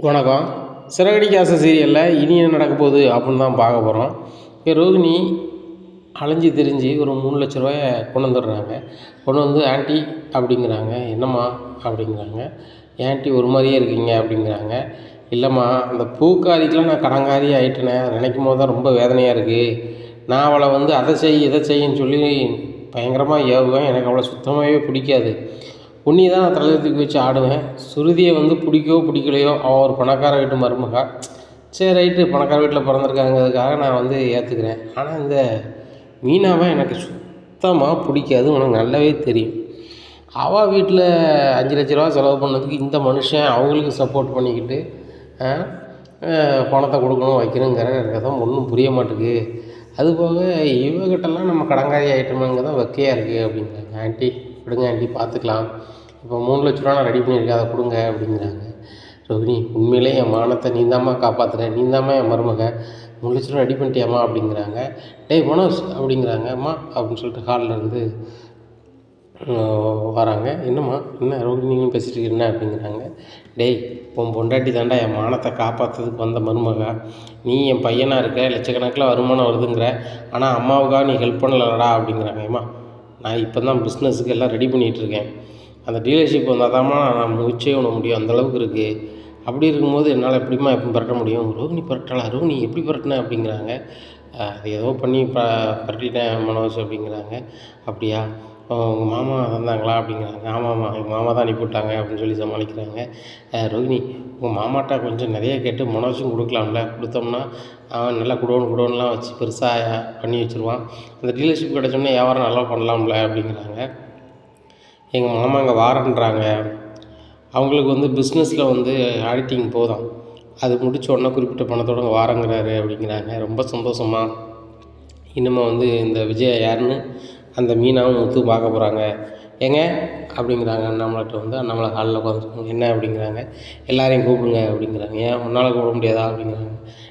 வணக்கம். சிறகடிக்க ஆசை சீரியலில் இனி என்ன நடக்க போகுது அப்படின்னு தான் பார்க்க போகிறோம். ரோகிணி அலைஞ்சு திரிஞ்சு ஒரு 3,00,000 கொண்டு வந்துடுறாங்க. கொண்டு வந்து ஆண்டி அப்படிங்கிறாங்க. என்னம்மா அப்படிங்கிறாங்க. ஆண்டி ஒரு மாதிரியே இருக்கீங்க அப்படிங்கிறாங்க. இல்லைம்மா, அந்த பூக்காரிக்கெலாம் நான் கடங்காரி ஆகிட்டேனே, நினைக்கும் போது தான் ரொம்ப வேதனையாக இருக்குது. நான் அவளை வந்து அதை செய் இதை செய்யின்னு சொல்லி பயங்கரமாக ஏவுவேன். எனக்கு அவளை சுத்தமாகவே பிடிக்காது. உன்னியை தான் நான் தலையில் தூக்கி வச்சு ஆடுவேன். சுருதியை வந்து பிடிக்கவோ பிடிக்கலையோ, அவள் ஒரு பணக்கார வீட்டு மருமகா. சரி ரைட்டு, பணக்கார வீட்டில் பிறந்திருக்காங்கிறதுக்காக நான் வந்து ஏற்றுக்கிறேன். ஆனால் இந்த மீனாவை எனக்கு சுத்தமாக பிடிக்காது, உனக்கு நல்லாவே தெரியும். அவள் வீட்டில் 5,00,000 செலவு பண்ணதுக்கு இந்த மனுஷன் அவங்களுக்கு சப்போர்ட் பண்ணிக்கிட்டு பணத்தை கொடுக்கணும் வைக்கணுங்கிற எனக்கு தான் ஒன்றும் புரிய மாட்டேங்குது. அதுபோக இவகிட்டலாம் நம்ம கடங்காரி ஆகிட்டோமுங்க தான் வெக்கையாக இருக்குது அப்படிங்கிறாங்க. ஆண்டி விடுங்க ஆண்டி, பார்த்துக்கலாம். இப்போ 3,00,000 நான் ரெடி பண்ணியிருக்கேன், அதை கொடுங்க அப்படிங்கிறாங்க. ரோகிணி, உண்மையிலே என் மானத்தை நீந்தாம்மா காப்பாற்றுறேன், நீந்தாம்மா என் மருமக, 3,00,000 ரெடி பண்ணிட்டியாம்மா அப்படிங்கிறாங்க. டேய் மனோஜ் அப்படிங்கிறாங்க. அம்மா அப்படின்னு சொல்லிட்டு ஹாலில் இருந்து வராங்க. என்னம்மா என்ன ரோகிணி நீங்களும் பேசிகிட்டு இருக்கீங்க அப்படிங்கிறாங்க. டேய், உன் பொண்டாட்டி தாண்டா என் மானத்தை காப்பாற்றுறதுக்கு வந்த மருமகா. நீ என் பையனாக இருக்க, லட்சக்கணக்கில் வருமானம் வருதுங்கிற, ஆனால் அம்மாவுக்காக நீ ஹெல்ப் பண்ணலடா அப்படிங்கிறாங்க. ஏம்மா, நான் இப்போ தான் பிஸ்னஸுக்கு எல்லாம் ரெடி பண்ணிகிட்ருக்கேன். அந்த டீலர்ஷிப் வந்தால் தான்மா நான் முயற்சியே பண்ண முடியும், அந்தளவுக்கு இருக்குது. அப்படி இருக்கும்போது என்னால் எப்படிம்மா எப்போ பரட்ட முடியும்? ரோகிணி பரட்டலா? ரோகிணி எப்படி பரட்டினேன் அப்படிங்கிறாங்க. அது ஏதோ பண்ணி பரட்டிட்டேன் மனோஜ் அப்படிங்கிறாங்க. அப்படியா, உங்கள் மாமா வந்தாங்களா அப்படிங்கிறாங்க. ஆமாம்மா, எங்கள் மாமா தான் அனுப்பிவிட்டாங்க அப்படின்னு சொல்லி சமாளிக்கிறாங்க. ரோகிணி, உங்கள் மாமாட்டா கொஞ்சம் நிறைய கேட்டு மனோஜும் கொடுக்கலாம்ல, கொடுத்தோம்னா அவன் நல்லா குடோன்லாம் வச்சு பெருசாக பண்ணி வச்சுருவான். அந்த டீலர்ஷிப் கிடச்சோன்னே வியாபாரம் நல்லா பண்ணலாம்ல அப்படிங்கிறாங்க. எங்கள் மாமா அங்கே வாரன்றாங்க. அவங்களுக்கு வந்து பிஸ்னஸில் வந்து ஆடிட்டிங் போதும், அது முடித்த உடனே குறிப்பிட்ட பணத்தோடு அங்கே வாரங்கிறாரு அப்படிங்கிறாங்க. ரொம்ப சந்தோஷமா. இன்னுமே வந்து இந்த விஜயா யாருன்னு அந்த மீனாவும் முத்து பார்க்க போகிறாங்க. ஏங்க அப்படிங்கிறாங்க. அண்ணாமலைகிட்ட வந்து அண்ணாமலை ஹாலில் உட்காந்துருக்காங்க. என்ன அப்படிங்கிறாங்க. எல்லாரையும் கூப்பிடுங்க அப்படிங்கிறாங்க. ஏன் உன்னால் கூப்பிட முடியாதா அப்படிங்கிறாங்க.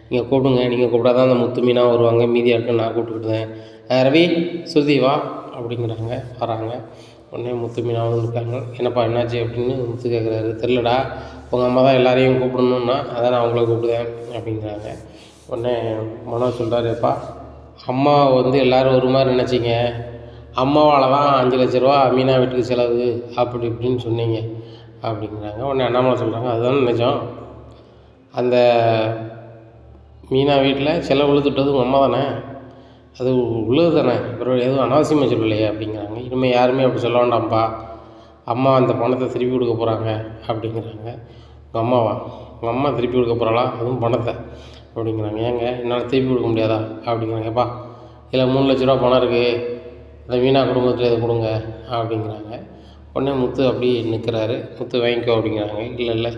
நீங்கள் கூப்பிடுங்க, நீங்கள் கூப்பிடாதான் அந்த முத்து மீனாக வருவாங்க, மீதி ஆட்கள் நான் கூப்பிட்டுக்கிட்டேன். ரவி, சுருதி வா அப்படிங்கிறாங்க. வராங்க. உடனே முத்து மீனாவும் இருக்காங்க. என்னப்பா என்னாச்சு அப்படின்னு முத்து கேட்குறாரு. தெரிலடா, உங்கள் அம்மா தான் எல்லாரையும் கூப்பிடணுன்னா அதான் நான் அவங்கள கூப்பிடுவேன் அப்படிங்கிறாங்க. உடனே மனோஜ் சொல்கிறாருப்பா, அம்மா வந்து எல்லோரும் ஒரு மாதிரி நினச்சிங்க, அம்மாவால் தான் 5,00,000 மீனா வீட்டுக்கு செலவு அப்படி இப்படின்னு சொன்னீங்க அப்படிங்கிறாங்க. உடனே அண்ணாமலை சொல்கிறாங்க, அதுதானே நிஜம். அந்த மீனா வீட்டில் செலவு விழுத்துட்டது உங்கள் அம்மா தானே, அது உள்ளது தானே, அப்புறம் எதுவும் அனாவசியமாக சொல்லலையே அப்படிங்கிறாங்க. இனிமேல் யாருமே அப்படி சொல்ல வேண்டாம்ப்பா, அம்மா அந்த பணத்தை திருப்பி கொடுக்க போகிறாங்க அப்படிங்கிறாங்க. உங்கள் அம்மாவா? உங்கள் அம்மா திருப்பி கொடுக்க போகிறாளா, அதுவும் பணத்தை அப்படிங்கிறாங்க. ஏங்க என்னால் திருப்பி கொடுக்க முடியாதா அப்படிங்கிறாங்க. ஏப்பா, இதில் 3,00,000 பணம் இருக்குது, அந்த மீனா குடும்பத்தில் இதை கொடுங்க அப்படிங்கிறாங்க. உடனே முத்து அப்படி நிற்கிறாரு. முத்து வாங்கிக்கோ அப்படிங்கிறாங்க. இல்லை இல்லை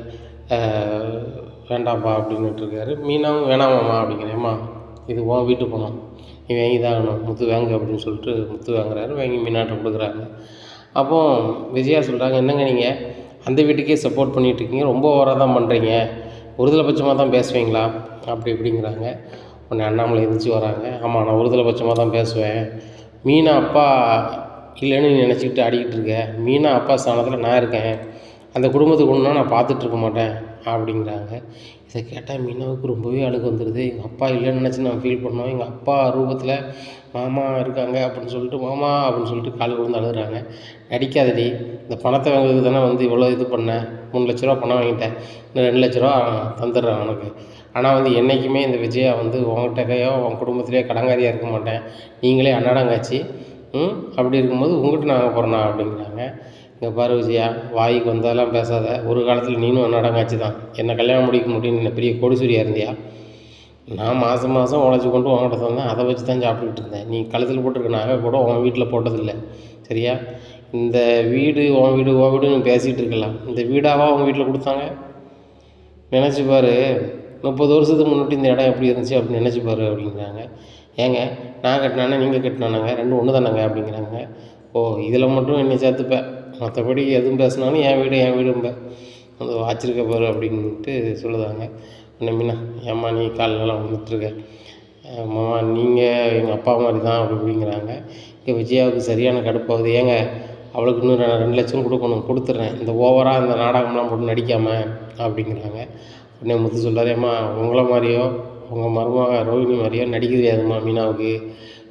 வேண்டாம்ப்பா அப்படின்னுட்டு இருக்காரு. மீனாவும் வேணாமாம்மா அப்படிங்கிறேம்மா, இது உன் வீட்டு பணம், நீ வாங்கி தான் ஆகணும், முத்து வாங்கு அப்படின்னு சொல்லிட்டு முத்து வாங்குறாரு. வாங்கி மீனாட்ட கொடுக்குறாங்க. அப்போது விஜயா சொல்கிறாங்க, என்னங்க நீங்கள் அந்த வீட்டுக்கே சப்போர்ட் பண்ணிகிட்ருக்கீங்க, ரொம்ப ஓவராக தான் பண்ணுறீங்க, ஒருதலை பட்சமாக தான் பேசுவீங்களா அப்படி இப்படிங்கிறாங்க. உடனே அண்ணாமலை எந்திரிச்சு வராங்க. ஆமாம், நான் ஒருதலை பட்சமாக தான் பேசுவேன். மீனா அப்பா இல்லைன்னு நீ நினச்சிக்கிட்டு ஆடிக்கிட்டு இருக்க, மீனா அப்பா ஸ்தானத்தில் நான் இருக்கேன், அந்த குடும்பத்துக்கு ஒன்றுனா நான் பார்த்துட்ருக்க மாட்டேன் அப்படிங்கிறாங்க. இதை கேட்டால் மீனாவுக்கு ரொம்பவே அழுக வந்துடுது. எங்கள் அப்பா இல்லைன்னு நினச்சி நான் ஃபீல் பண்ணோம், எங்கள் அப்பா ரூபத்தில் மாமா இருக்காங்க அப்படின்னு சொல்லிட்டு மாமா அப்படின்னு சொல்லிட்டு கால் விழுந்து அழுகுறாங்க. நடிக்காதடி, இந்த பணத்தை வாங்குறதுக்கு தானே வந்து இவ்வளோ இது பண்ணேன், 3,00,000 பணம் வாங்கிட்டேன், இன்னும் 2,00,000 தந்துடுறேன் உனக்கு. ஆனால் வந்து என்றைக்குமே இந்த விஜயா வந்து உங்கள்கிட்டக்கையோ உன் குடும்பத்திலேயோ கடங்காரியாக இருக்க மாட்டேன், நீங்களே அன்னாடங்காச்சு அப்படி இருக்கும்போது உங்கள்கிட்ட நான் போகிறேண்ணா அப்படிங்கிறாங்க. இங்கே பாரு விஜயா, வாய்க்கு வந்ததெல்லாம் பேசாத, ஒரு காலத்தில் நீனும் அன்னாடங்காச்சு தான், என்னை கல்யாணம் முடிக்க முடியும்னு என்ன பெரிய கோடீஸ்வரியாக இருந்தியா? நான் மாதம் உழைச்சி கொண்டு உங்கள்கிட்ட தந்தேன், அதை வச்சு தான் சாப்பிட்டுக்கிட்டு இருந்தேன். நீ கழுத்தில் போட்டிருக்க நகை கூட உன் வீட்டில் போட்டதில்லை, சரியா? இந்த வீடு உன் வீடுன்னு பேசிகிட்டு இருக்கலாம், இந்த வீடாவா உங்கள் வீட்டில் கொடுத்தாங்க? நினச்சி பாரு, 30 வருஷத்துக்கு முன்னாடி இந்த இடம் எப்படி இருந்துச்சு அப்படின்னு நினச்சி பாரு அப்படிங்கிறாங்க. ஏங்க நான் கட்டினானே நீங்கள் கட்டினானுங்க, ரெண்டும் ஒன்று தானேங்க அப்படிங்கிறாங்க. ஓ, இதில் மட்டும் என்னை சேர்த்துப்பேன், மற்றபடி எதுவும் பேசினாலும் என் வீடும்பேன், அது வாச்சிருக்க பாரு அப்படின்ட்டு சொல்லுதாங்க. என்ன மீனா, ஏம்மா நீ காலெல்லாம் வந்துட்டுருக்க, மாமா நீங்கள் எங்கள் அப்பா மாதிரி தான் அப்படி இப்படிங்கிறாங்க. இங்கே விஜயாவுக்கு சரியான கடுப்பாகுது. ஏங்க அவளுக்கு இன்னும் 2,00,000 கொடுக்கணும், கொடுத்துட்றேன், இந்த ஓவராக இந்த நாடகம்லாம் போட்டு நடிக்காமல் அப்படிங்கிறாங்க. உடனே முத்து சொல்கிறார், ஏம்மா உங்களை மாதிரியோ உங்கள் மருமக ரோஹிணி மாதிரியோ நடிக்க தெரியாதும்மா மீனாவுக்கு.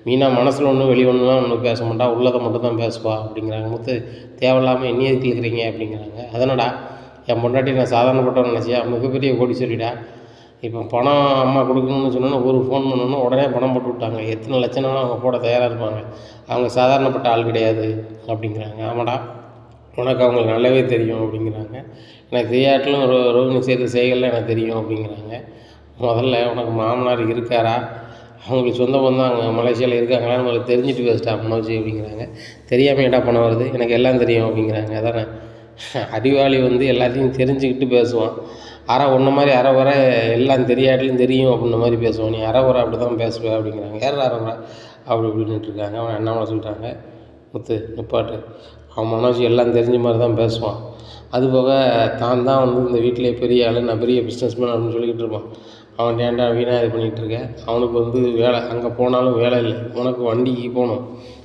மீனா மனசில் ஒன்றும் வெளியே ஒன்றும் பேச மாட்டா, உள்ளதை மட்டும் தான் பேசுவா அப்படிங்கிறாங்க. முத்து தேவையில்லாமல் என்னையே எதுக்கு இருக்கிறீங்க அப்படிங்கிறாங்க. அதனடா என் பொண்டாட்டி நான் சாதாரணப்பட்டவன் நினச்சியா, மிகப்பெரிய கோடீஸ்வரிடா. இப்போ பணம் அம்மா கொடுக்கணும்னு சொன்னோன்னா ஒரு ஃபோன் பண்ணணும் உடனே பணம் போட்டு விட்டாங்க. எத்தனை லட்சம்னாலும் அவங்க போட தயாராக இருப்பாங்க. அவங்க சாதாரணப்பட்ட ஆள் கிடையாது அப்படிங்கிறாங்க. ஆமாடா உனக்கு அவங்களுக்கு நல்லாவே தெரியும் அப்படிங்கிறாங்க. எனக்கு தெரியாட்டிலும் ரோஹிணி செய்த செய்கள்லாம் எனக்கு தெரியும் அப்படிங்கிறாங்க. முதல்ல உனக்கு மாமனார் இருக்காரா, அவங்களுக்கு சொந்த பந்தம் அங்கே மலேசியாவில் இருக்காங்களான்னு உங்களுக்கு தெரிஞ்சுட்டு பேசிட்டா மனோஜ் அப்படிங்கிறாங்க. தெரியாமல் ஏன்டா பணம் வருது, எனக்கு எல்லாம் தெரியும் அப்படிங்கிறாங்க. அதானே அறிவாளி வந்து எல்லாத்தையும் தெரிஞ்சுக்கிட்டு பேசுவான். ஒன்றை மாதிரி அரை எல்லாம் தெரியாட்டிலும் தெரியும் அப்படின்ற மாதிரி பேசுவான். நீ அரை அப்படி தான் பேசுவேன் அப்படிங்கிறாங்க. யார் அரை அப்படி இப்படின்ட்டு இருக்காங்க. அவன் என்ன சொல்லிட்டாங்க, முத்து நிப்பாட்டு, அவன் மனோஜ் எல்லாம் தெரிஞ்ச மாதிரி தான் பேசுவான். அதுபோக தான் வந்து இந்த வீட்டிலே பெரிய ஆள், நான் பெரிய பிஸ்னஸ்மேன் அப்படின்னு சொல்லிக்கிட்டு இருப்பான். அவன் ஏன்டா வீணாக இது பண்ணிகிட்ருக்க, அவனுக்கு வந்து வேலை அங்கே போனாலும் வேலை இல்லை, உனக்கு வண்டிக்கு போகணும்,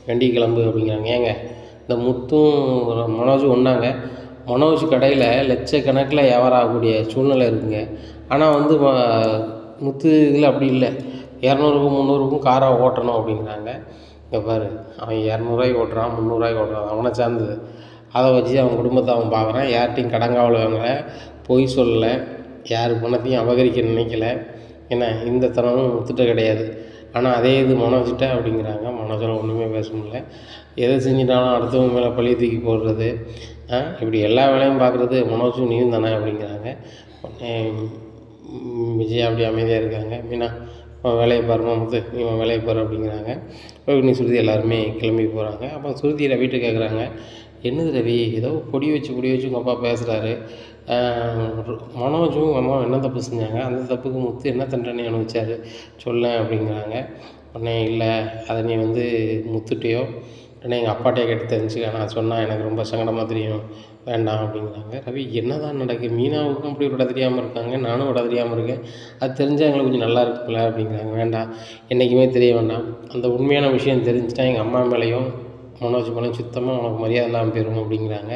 வண்டிக்கு கிளம்பு அப்படிங்கிறாங்க. ஏங்க இந்த முத்தும் மனோஜும் ஒன்றாங்க. மனோஜ் கடையில் லட்சக்கணக்கில் வியாபாரம் ஆகக்கூடிய சூழ்நிலை இருக்குங்க. ஆனால் வந்து முத்து இதில் அப்படி இல்லை, 200க்கும் 300க்கும் காரை ஓட்டணும் அப்படிங்கிறாங்க. இங்கே பாரு, அவன் 200 ஓட்டுறான், 300 ஓட்டுறான், அவனை சார்ந்தது. அதை வச்சு அவன் குடும்பத்தை அவன் பார்க்குறான். யார்கிட்டையும் கடங்காவல் வாங்கலை, பொய் சொல்லலை, யார் பணத்தையும் அபகரிக்க நினைக்கல. ஏன்னா இந்த தனமும் முத்துட்ட கிடையாது. ஆனால் அதே இது மனோஜிட்ட அப்படிங்கிறாங்க. மனோஜால் ஒன்றுமே பேச முடியல. எதை செஞ்சிட்டாலும் அடுத்தவங்க மேலே பழி தூக்கி போடுறது, இப்படி எல்லா வேலையும் பார்க்குறது மனோஜும் நீயும் தானே அப்படிங்கிறாங்க. விஜயா அப்படி அமைதியாக இருக்காங்க. மீனா வேலையை பாருமா முத்து, நீ வேலையை பாரு அப்படிங்கிறாங்க. ரோஹிணி சுருதி எல்லாருமே கிளம்பி போகிறாங்க. அப்போ சுருதி ரவிகிட்ட கேட்குறாங்க, என்னது ரவி, ஏதோ பொடி வச்சு உங்கள் அப்பா பேசுகிறாரு, மனோஜும் அம்மாவும் என்ன தப்பு செஞ்சாங்க, அந்த தப்புக்கு முத்து என்ன தண்டனை அனுபவிச்சார் சொல்லேன் அப்படிங்கிறாங்க. உடனே இல்லை, அதை நீ வந்து முத்துட்டையோ உடனே எங்கள் அப்பாட்டையே கேட்டு தெரிஞ்சுக்க, நான் சொன்னால் எனக்கு ரொம்ப சங்கடமாக தெரியும், வேண்டாம் அப்படிங்கிறாங்க. ரவி என்ன தான் நடக்குது, மீனாவுக்கும் அப்படி விட தெரியாமல் இருக்காங்க, நானும் விட தெரியாமல் இருக்கேன், அது தெரிஞ்சால் எங்களுக்கு கொஞ்சம் நல்லா இருக்குல்ல அப்படிங்கிறாங்க. வேண்டாம், என்றைக்குமே தெரிய வேண்டாம், அந்த உண்மையான விஷயம் தெரிஞ்சுட்டா எங்கள் அம்மா மேலேயும் மனோஜ் மேலேயும் சுத்தமாக உனக்கு மரியாதை இல்லாமல் போயிடும் அப்படிங்கிறாங்க.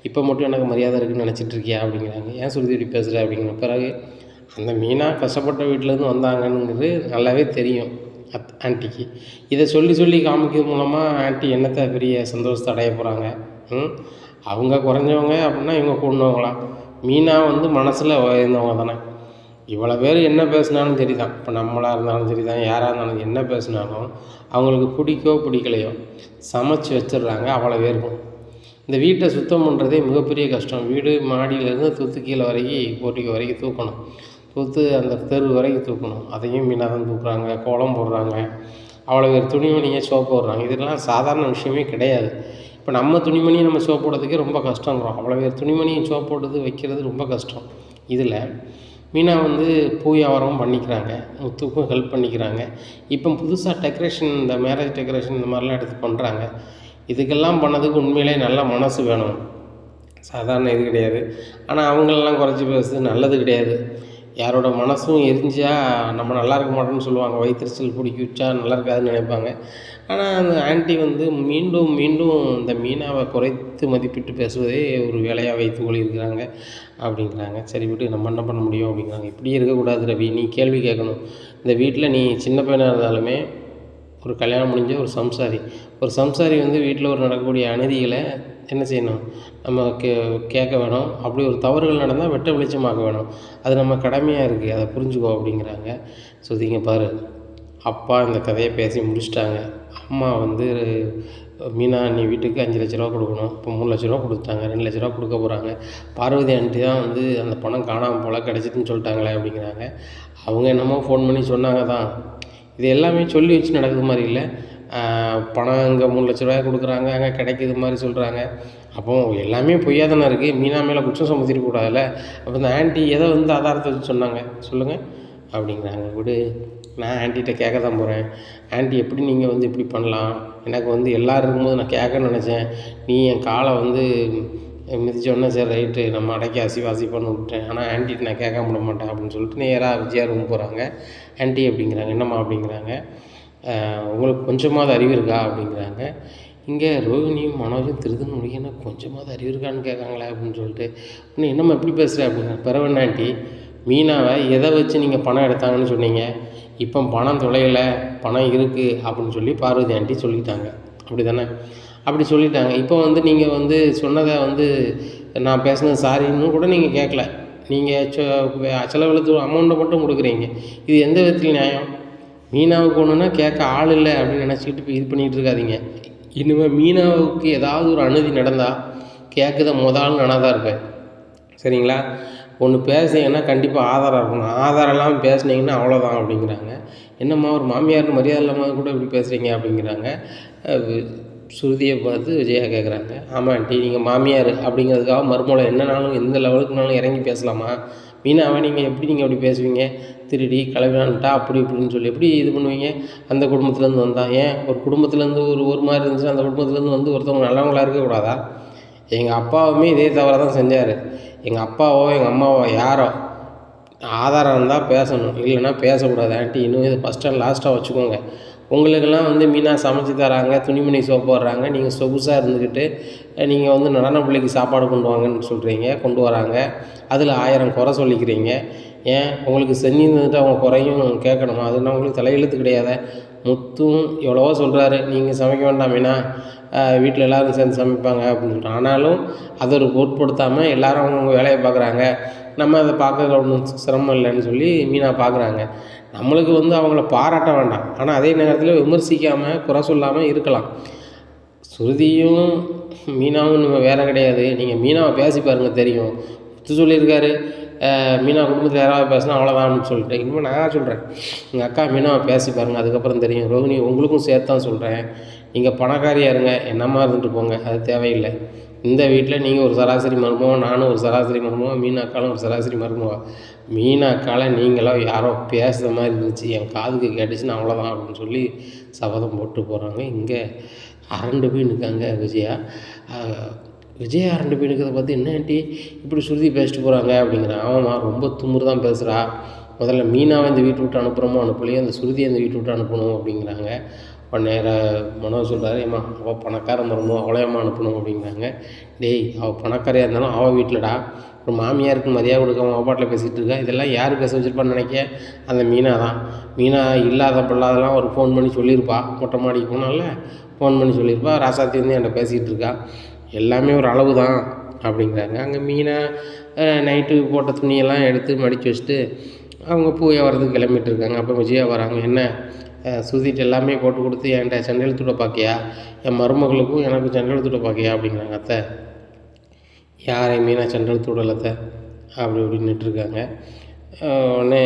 இப்போ மட்டும் எனக்கு மரியாதை இருக்குதுன்னு நினச்சிட்ருக்கியா அப்படிங்கிறாங்க. ஏன் சுருதி இப்படி பேசுகிற அப்படிங்கிற பிறகு அந்த மீனா கஷ்டப்பட்ட வீட்டிலேருந்து வந்தாங்கங்கிறது நல்லாவே தெரியும் ஆன்ட்டிக்கு. இதை சொல்லி காமிக்கிறது மூலமாக ஆன்ட்டி என்னத்தை பெரிய சந்தோஷத்தை அடைய போகிறாங்க. அவங்க குறைஞ்சவங்க அப்படின்னா இவங்க கூடவங்களா? மீனா வந்து மனசில் உயர்ந்தவங்க தானே. இவ்வளோ பேர் என்ன பேசினாலும் சரி தான், இப்போ நம்மளாக இருந்தாலும் சரி தான், யாராக இருந்தாலும் என்ன பேசினாலும் அவங்களுக்கு பிடிக்கலையோ சமைச்சு வச்சிடுறாங்க. அவ்வளோ பேருக்கும் இந்த வீட்டை சுத்தம் பண்ணுறதே மிகப்பெரிய கஷ்டம். வீடு மாடியிலேருந்து தூத்து கீழே வரைக்கும் போட்டிக்கு வரைக்கும் தூக்கணும், தூத்து அந்த தெரு வரைக்கும் தூக்கணும். அதையும் மீனாக தான் தூக்குறாங்க, கோலம் போடுறாங்க, அவ்வளோ பேர் துணிமணியை சோப்பு போடுறாங்க. இதெல்லாம் சாதாரண விஷயமே கிடையாது. இப்போ நம்ம துணிமணியை நம்ம சோப்பு போடுறதுக்கே ரொம்ப கஷ்டங்கிறோம், அவ்வளோ பேர் துணிமணியை சோப்பு போடுறது வைக்கிறது ரொம்ப கஷ்டம். இதில் மீனா வந்து பூ வியாபாரமும் பண்ணிக்கிறாங்க, முத்துக்கும் ஹெல்ப் பண்ணிக்கிறாங்க. இப்போ புதுசாக டெக்கரேஷன், இந்த மேரேஜ் டெக்கரேஷன் இந்த மாதிரிலாம் எடுத்து பண்ணுறாங்க. இதுக்கெல்லாம் பண்ணதுக்கு உண்மையிலே நல்ல மனசு வேணும், சாதாரண இது கிடையாது. ஆனால் அவங்களெல்லாம் குறைச்சி பேசுறது நல்லது கிடையாது. யாரோட மனசும் எரிஞ்சால் நம்ம நல்லா இருக்க மாட்டோம்னு சொல்லுவாங்க, வயிற்றுச்சல் பிடிக்கி வச்சா நல்லா இருக்காதுன்னு நினைப்பாங்க. ஆனால் அந்த ஆன்ட்டி வந்து மீண்டும் இந்த மீனாவை குறைத்து மதிப்பிட்டு பேசுவதே ஒரு வேலையாக வைத்து கொள்ளியிருக்கிறாங்க அப்படிங்கிறாங்க. சரி விட்டு, நம்ம என்ன பண்ண முடியும் அப்படிங்கிறாங்க. இப்படியே இருக்கக்கூடாது ரவி, நீ கேள்வி கேட்கணும். இந்த வீட்டில் நீ சின்ன பையனாக இருந்தாலுமே ஒரு கல்யாணம் முடிஞ்ச ஒரு சம்சாரி வந்து வீட்டில் ஒரு நடக்கக்கூடிய அநீதிகளை என்ன செய்யணும், நம்ம கேட்க வேணும். அப்படி ஒரு தவறுகள் நடந்தால் வெட்ட வெளிச்சமாக்க வேணும், அது நம்ம கடமையாக இருக்குது, அதை புரிஞ்சுக்கோ அப்படிங்கிறாங்க. சுதிங்க பாரு, அப்பா இந்த கதையை பேசி முடிச்சிட்டாங்க. அம்மா வந்து மீனா நீ வீட்டுக்கு 5 லட்ச ரூபா கொடுக்கணும், இப்போ 3 லட்ச ரூபா கொடுத்தாங்க, 2 லட்ச ரூபா கொடுக்க போகிறாங்க. பார்வதி ஆண்டி தான் வந்து அந்த பணம் காணாமல் போல் கிடச்சிதுன்னு சொல்லிட்டாங்களே அப்படிங்கிறாங்க. அவங்க என்னமோ ஃபோன் பண்ணி சொன்னாங்க தான், இது எல்லாமே சொல்லி வச்சு நடக்குது மாதிரி இல்லை. பணம் இங்கே 3 லட்ச ரூபாய் கொடுக்குறாங்க, அங்கே கிடைக்கிது மாதிரி சொல்கிறாங்க. அப்போது எல்லாமே பொய்யா தானே இருக்குது, மீனா மேலே குற்றம் சுமத்திடக்கூடாதுல்ல. அப்போ இந்த ஆன்ட்டி எதை வந்து ஆதாரத்தை வச்சு சொன்னாங்க சொல்லுங்கள் அப்படிங்கிறாங்க. விடு, நான் ஆன்ட்டிகிட்ட கேட்க தான் போகிறேன். ஆன்ட்டி எப்படி நீங்கள் வந்து இப்படி பண்ணலாம், எனக்கு வந்து எல்லோரும் இருக்கும்போது நான் கேட்கன்னு நினச்சேன், நீ என் காலை வந்து மிதிச்சோடனே சரி ரைட்டு நம்ம அடக்கி அசிவாசி பண்ணி விட்டேன், ஆனால் ஆன்ட்டிகிட்ட நான் கேட்க விட மாட்டேன் அப்படின்னு சொல்லிட்டு நேராக விஜயா ரூம் போகிறாங்க. ஆன்ட்டி அப்படிங்கிறாங்க. என்னம்மா அப்படிங்கிறாங்க. உங்களுக்கு கொஞ்சமாவது அறிவு இருக்கா அப்படிங்கிறாங்க. இங்கே ரோஹிணியும் மனோஜும் திருதுன்னு முடிக்கணும், கொஞ்சமாவது அறிவு இருக்கான்னு கேட்காங்களே அப்படின்னு சொல்லிட்டு, இன்னும் என்னம்மா எப்படி பேசுகிறேன் அப்படின்னா, பிறவன் ஆண்டி மீனாவை எதை வச்சு நீங்கள் பணம் எடுத்தாங்கன்னு சொன்னீங்க? இப்போ பணம் தொலையலை, பணம் இருக்குது அப்படின்னு சொல்லி பார்வதி ஆண்டி சொல்லிட்டாங்க. அப்படி தானே? அப்படி சொல்லிட்டாங்க. இப்போ வந்து நீங்கள் வந்து சொன்னதை வந்து நான் பேசினது சாரின்னு கூட நீங்கள் கேட்கல. நீங்கள் செலவழித்து அமௌண்ட்டை மட்டும் கொடுக்குறீங்க. இது எந்த விதத்தில் நியாயம்? மீனாவுக்கு ஒன்றுனா கேட்க ஆள் இல்லை அப்படின்னு நினச்சிக்கிட்டு இப்போ இது பண்ணிகிட்டு இருக்காதீங்க. இனிமேல் மீனாவுக்கு ஏதாவது ஒரு அநீதி நடந்தால் கேட்குத ஆள் நானாக தான் இருப்பேன். சரிங்களா? ஒன்று பேசுனீங்கன்னா கண்டிப்பாக ஆதாரம் இருக்கணும். ஆதாரம் இல்லாமல் பேசுனீங்கன்னா அவ்வளோதான் அப்படிங்கிறாங்க. என்னம்மா ஒரு மாமியார்னு மரியாதை இல்லாமல் கூட இப்படி பேசுகிறீங்க அப்படிங்கிறாங்க. ஸ்ருதியை பார்த்து விஜயா கேட்குறாங்க. ஆமாம் ஆண்டி, நீங்கள் மாமியார் அப்படிங்கிறதுக்காக மருமகளை என்னன்னாலும் எந்த லெவலுக்குனாலும் இறங்கி பேசலாமா? மீனாவை நீங்கள் அப்படி பேசுவீங்க? திருடி கலவினான்ட்டா அப்படி இப்படின்னு சொல்லி எப்படி இது பண்ணுவீங்க? அந்த குடும்பத்துலேருந்து வந்தான். ஏன் ஒரு குடும்பத்துலேருந்து ஒரு மாதிரி இருந்துச்சுன்னா அந்த குடும்பத்துலேருந்து வந்து ஒருத்தவங்க நல்லவங்களாக இருக்கக்கூடாதா? எங்கள் அப்பாவுமே இதே தவிர தான் செஞ்சார். எங்கள் அப்பாவோ எங்கள் அம்மாவோ யாரோ ஆதாரம் இருந்தால் பேசணும், இல்லைன்னா பேசக்கூடாது. ஆண்டி இன்னும் இது ஃபஸ்ட் அண்ட் லாஸ்ட்டாக வச்சுக்கோங்க. உங்களுக்கெல்லாம் வந்து மீனா சமைச்சு தராங்க, துணிமணி சோப்பு போடுறாங்க, நீங்கள் சொகுசாக இருந்துக்கிட்டு நீங்கள் வந்து நடன பிள்ளைக்கு சாப்பாடு கொண்டு வாங்கன்னு சொல்கிறீங்க, கொண்டு வராங்க. அதில் 1000 குறை சொல்லிக்கிறீங்க. ஏன் உங்களுக்கு செஞ்சுருந்துட்டு அவங்க குறையும் கேட்கணுமா? அதுனா உங்களுக்கு தலையெழுத்து கிடையாது. முத்தும் எவ்வளவோ சொல்கிறாரு, நீங்கள் சமைக்க வேண்டாம் மீனா, வீட்டில் எல்லோரும் சேர்ந்து சமைப்பாங்க அப்படின்னு சொல்லிட்டு. ஆனாலும் அதை ஒரு பொருட்படுத்தாமல் எல்லோரும் அவங்கவுங்க வேலையை பார்க்குறாங்க. நம்ம அதை பார்க்கறதுல ஒன்றும் சிரமம் இல்லைன்னு சொல்லி மீனா பார்க்குறாங்க. நம்மளுக்கு வந்து அவங்கள பாராட்ட வேண்டாம், ஆனால் அதே நேரத்தில் விமர்சிக்காமல் குறை சொல்லாமல் இருக்கலாம். ஸ்ருதியும் மீனாவும் நம்ம வேறு கிடையாது. நீங்கள் மீனாவை பேசி பாருங்கள், தெரியும். முத்து சொல்லியிருக்காரு, மீனா குடும்பத்தில் யாராவது பேசினா அவ்வளோதான்னு சொல்லிட்டு. இனிமேல் நான் சொல்கிறேன், எங்கள் அக்கா மீனாவை பேசி பாருங்கள், அதுக்கப்புறம் தெரியும். ரோஹிணி, உங்களுக்கும் சேர்த்து தான் சொல்கிறேன். நீங்கள் பணக்காரியாக இருங்க, என்னம்மா இருந்துட்டு போங்க, அது தேவையில்லை. இந்த வீட்டில் நீங்கள் ஒரு சராசரி மருமகம், நானும் ஒரு சராசரி மருமகம், மீனாக்காலும் ஒரு சராசரி மருமகம். மீனாக்கால நீங்களோ யாரோ பேசுகிற மாதிரி இருந்துச்சு, என் காதுக்கு கேட்டுச்சுன்னு அவ்வளோதான் அப்படின்னு சொல்லி சபதம் போட்டு போகிறாங்க. இங்கே அரண்டு போய் நிற்காங்க விஜயா. விஜயா அரண்டு போய் நிற்கிறத பார்த்து, என்ன ஆண்டி இப்படி சுருதி பேசிட்டு போகிறாங்க அப்படிங்கிறான். ஆமாம்மா, ரொம்ப துமுறு தான் பேசுகிறா. முதல்ல மீனாவை இந்த வீட்டை விட்டு அனுப்புகிறோமோ அனுப்பலையோ, அந்த சுருதியை இந்த வீட்டை விட்டு அனுப்பணும் அப்படிங்கிறாங்க. நேராக மனோஜ் சொல்கிறாரு, ஏம்மா அவள் பணக்கார மருமோ, அவளையம்மா அனுப்பணும் அப்படிங்கிறாங்க. டேய், அவள் பணக்காரையாக இருந்தாலும் அவள் வீட்டிலடா, ஒரு மாமியாருக்கு மரியாதை கொடுக்காம அவள் பாட்டில் பேசிகிட்டு இருக்கா. இதெல்லாம் யார் பேச வச்சுருப்பான்னு நினைக்க? அந்த மீனா தான். மீனா இல்லாத பொல்லாதெல்லாம் ஒரு ஃபோன் பண்ணி சொல்லியிருப்பா. மொட்டை மாடிக்கு போனால ஃபோன் பண்ணி சொல்லியிருப்பா. ராசாத்தி வந்து என்கிட்ட பேசிக்கிட்டு இருக்கா. எல்லாமே ஒரு அளவு தான் அப்படிங்கிறாங்க. அங்கே மீனா நைட்டு போட்ட துணியெல்லாம் எடுத்து மடித்து வச்சுட்டு அவங்க பூயை வரதுக்கு கிளம்பிட்டு இருக்காங்க. அப்போ விஜயா வராங்க. என்ன சுதிட்டு எல்லாமே போட்டு கொடுத்து என்கிட்ட செண்டெழுத்துட பார்க்கியா, என் மருமகளுக்கும் எனக்கும் செண்டெழுத்துட பார்க்கியா அப்படிங்கிறாங்க. அத்தை, யாரையுமே நான் செண்டெழுத்து விடலை அத்தை அப்படி இப்படின்னுட்டு இருக்காங்க. உடனே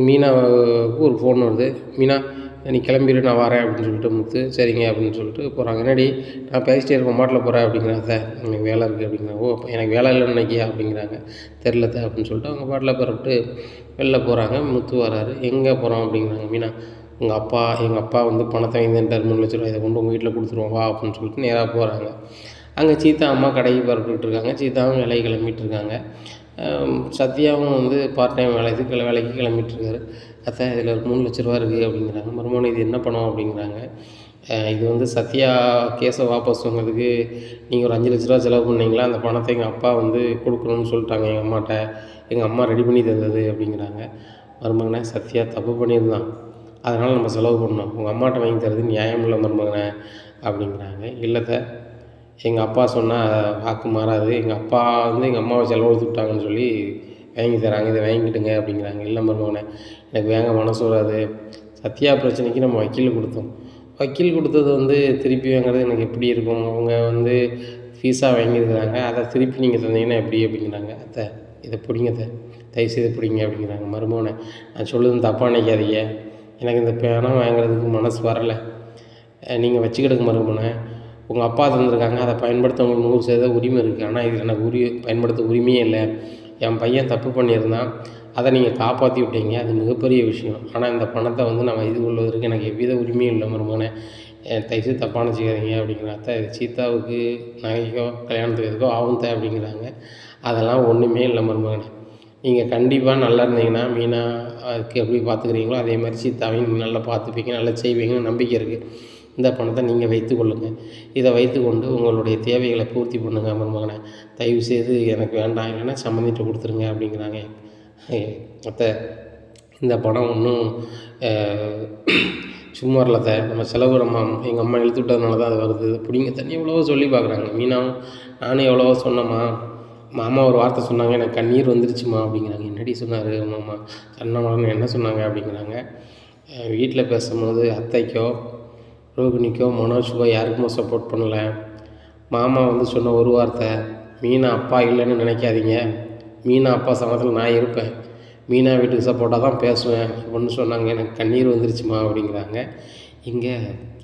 மீனாவுக்கு ஒரு ஃபோன் வருது. மீனா, நீ கிளம்பிடு, நான் வரேன் அப்படின்னு சொல்லிட்டு முத்து சரிங்க அப்படின்னு சொல்லிட்டு போகிறாங்க. என்னடி, நான் பேசிட்டே இருக்கேன், மாட்டில் போகிறேன் அப்படிங்கிறாங்க. சார் எனக்கு வேலை இருக்குது அப்படிங்கிறாங்க. ஓ, எனக்கு வேலை இல்லைன்னு நினைக்கியா அப்படிங்கிறாங்க. தெரிலத்த அப்படின்னு சொல்லிட்டு அவங்க பாட்டில் புறப்பட்டு வெளில போகிறாங்க. முத்து வராரு. எங்கே போகிறோம் அப்படிங்கிறாங்க. மீனா, எங்கள் அப்பா வந்து பணத்தை வாங்கிட்டார், 3 லட்ச ரூபா, இதை கொண்டு உங்கள் வீட்டில் கொடுத்துருவோம் வா அப்படின்னு சொல்லிட்டு நேராக போகிறாங்க. அங்கே சீதா அம்மா கடைக்கு புறப்பட்டுக்கிட்டு இருக்காங்க. சீதாவும் வேலைக்கு கிளம்பிட்டு இருக்காங்க. சத்யாவும் வந்து பார்ட் டைம் வேலைக்கு கிளம்பிட்டுருக்காரு. அத்தை, இதில் ஒரு 3 லட்ச ரூபா இருக்குது அப்படிங்கிறாங்க. மறுமணம் இது என்ன பணம் அப்படிங்கிறாங்க. இது வந்து சத்யா கேஸை வாபஸ் வாங்கிறதுக்கு நீங்கள் ஒரு 5 லட்ச ரூபா செலவு பண்ணிங்களா, அந்த பணத்தை எங்கள் அப்பா வந்து கொடுக்கணும்னு சொல்லிட்டாங்க எங்கள் அம்மாட்ட, எங்கள் அம்மா ரெடி பண்ணி தந்தது அப்படிங்கிறாங்க. மருமகனே, சத்யா தப்பு பண்ணியிருந்தான், அதனால் நம்ம செலவு பண்ணோம், உங்கள் அம்மாட்ட வாங்கி தரது நியாயம் இல்லை மருமகனே அப்படிங்கிறாங்க. இல்லைத்த, எங்கள் அப்பா சொன்னால் வாக்கு மாறாது, எங்கள் அப்பா வந்து எங்கள் அம்மாவை செலவழித்து விட்டாங்கன்னு சொல்லி வாங்கி தராங்க, இதை வாங்கிக்கிட்டுங்க அப்படிங்கிறாங்க. இல்லை மருமகனே, எனக்கு வாங்க மனசு வராது. சத்யா பிரச்சனைக்கு நம்ம வக்கீல் கொடுத்தோம், வக்கீல் கொடுத்தது வந்து திருப்பி வாங்குறது எனக்கு எப்படி இருக்கும், அவங்க வந்து ஃபீஸாக வாங்கியிருக்கிறாங்க, அதை திருப்பி நீங்கள் தந்தீங்கன்னா எப்படி அப்படிங்கிறாங்க. அத்தை, இதை பிடிங்க அத்தை, தயவுசெய்து பிடிங்க அப்படிங்கிறாங்க. மருமகனே, நான் சொல்லுறது தப்பாக நினைக்காதீங்க, எனக்கு இந்த பணம் வாங்குறதுக்கு மனசு வரலை, நீங்கள் வச்சுக்கிடுங்க மருமகனே, உங்கள் அப்பா தந்திருக்காங்க, அதை பயன்படுத்த உங்களுக்கு 100% உரிமை இருக்குது, ஆனால் இதில் எனக்கு பயன்படுத்த உரிமையே இல்லை. என் பையன் தப்பு பண்ணியிருந்தான், அதை நீங்கள் காப்பாற்றி விட்டீங்க, அது மிகப்பெரிய விஷயம். ஆனால் இந்த பணத்தை வந்து நம்ம இது கொள்வதற்கு எனக்கு எவ்வித உரிமையும் இல்லை மருமகனே, தயவுசெய்து தப்பாக நினச்சிக்காதீங்க அப்படிங்கிறாங்க. அத்தை, இது சீதாவுக்கு நகைக்கோ கல்யாணத்துக்கு எதுக்கோ ஆகும் தான் அப்படிங்கிறாங்க. அதெல்லாம் ஒன்றுமே இல்லை மருமகனே, நீங்கள் கண்டிப்பாக நல்லா இருந்தீங்கன்னா மீனாவுக்கு எப்படி பார்த்துக்கிறீங்களோ அதே மாதிரி சீதாவையும் நீங்கள் நல்லா பார்த்துப்பீங்க, நல்லா செய்வீங்கன்னு நம்பிக்கை இருக்குது. இந்த பணத்தை நீங்கள் வைத்துக்கொள்ளுங்கள். இதை வைத்துக்கொண்டு உங்களுடைய தேவைகளை பூர்த்தி பண்ணுங்கள் மருமகனே. தயவுசெய்து எனக்கு வேண்டாம், இல்லைன்னா சம்மந்திட்ட கொடுத்துருங்க அப்படிங்கிறாங்க. அத்தை, இந்த பணம் ஒன்றும் சும்மா வரல அத்தை, நம்ம செலவு எங்கள் அம்மா இழுத்து விட்டதுனால தான் அது வருது. பிடிங்க தண்ணி எவ்வளவோ சொல்லி பார்க்குறாங்க. மீனாவும் நானும் எவ்வளவோ சொன்னேம்மா, மாமா ஒரு வார்த்தை சொன்னாங்க, எனக்கு கண்ணீர் வந்துருச்சுமா அப்படிங்கிறாங்க. என்னடி சொன்னார் மாமா? சன்னமான்னு என்ன சொன்னாங்க அப்படிங்கிறாங்க. வீட்டில் பேசும்போது அத்தைக்கோ ரோகிணிக்கோ மனோஜுக்கோ யாருக்குமோ சப்போர்ட் பண்ணலை. மாமா வந்து சொன்ன ஒரு வார்த்தை, மீனா அப்பா இல்லைன்னு நினைக்காதீங்க, மீனா அப்பா சமயத்தில் நான் இருப்பேன், மீனா வீட்டுக்கு சப்போர்ட்டாக தான் பேசுவேன் அப்படின்னு சொன்னாங்க. எனக்கு கண்ணீர் வந்துருச்சுமா அப்படிங்கிறாங்க. இங்கே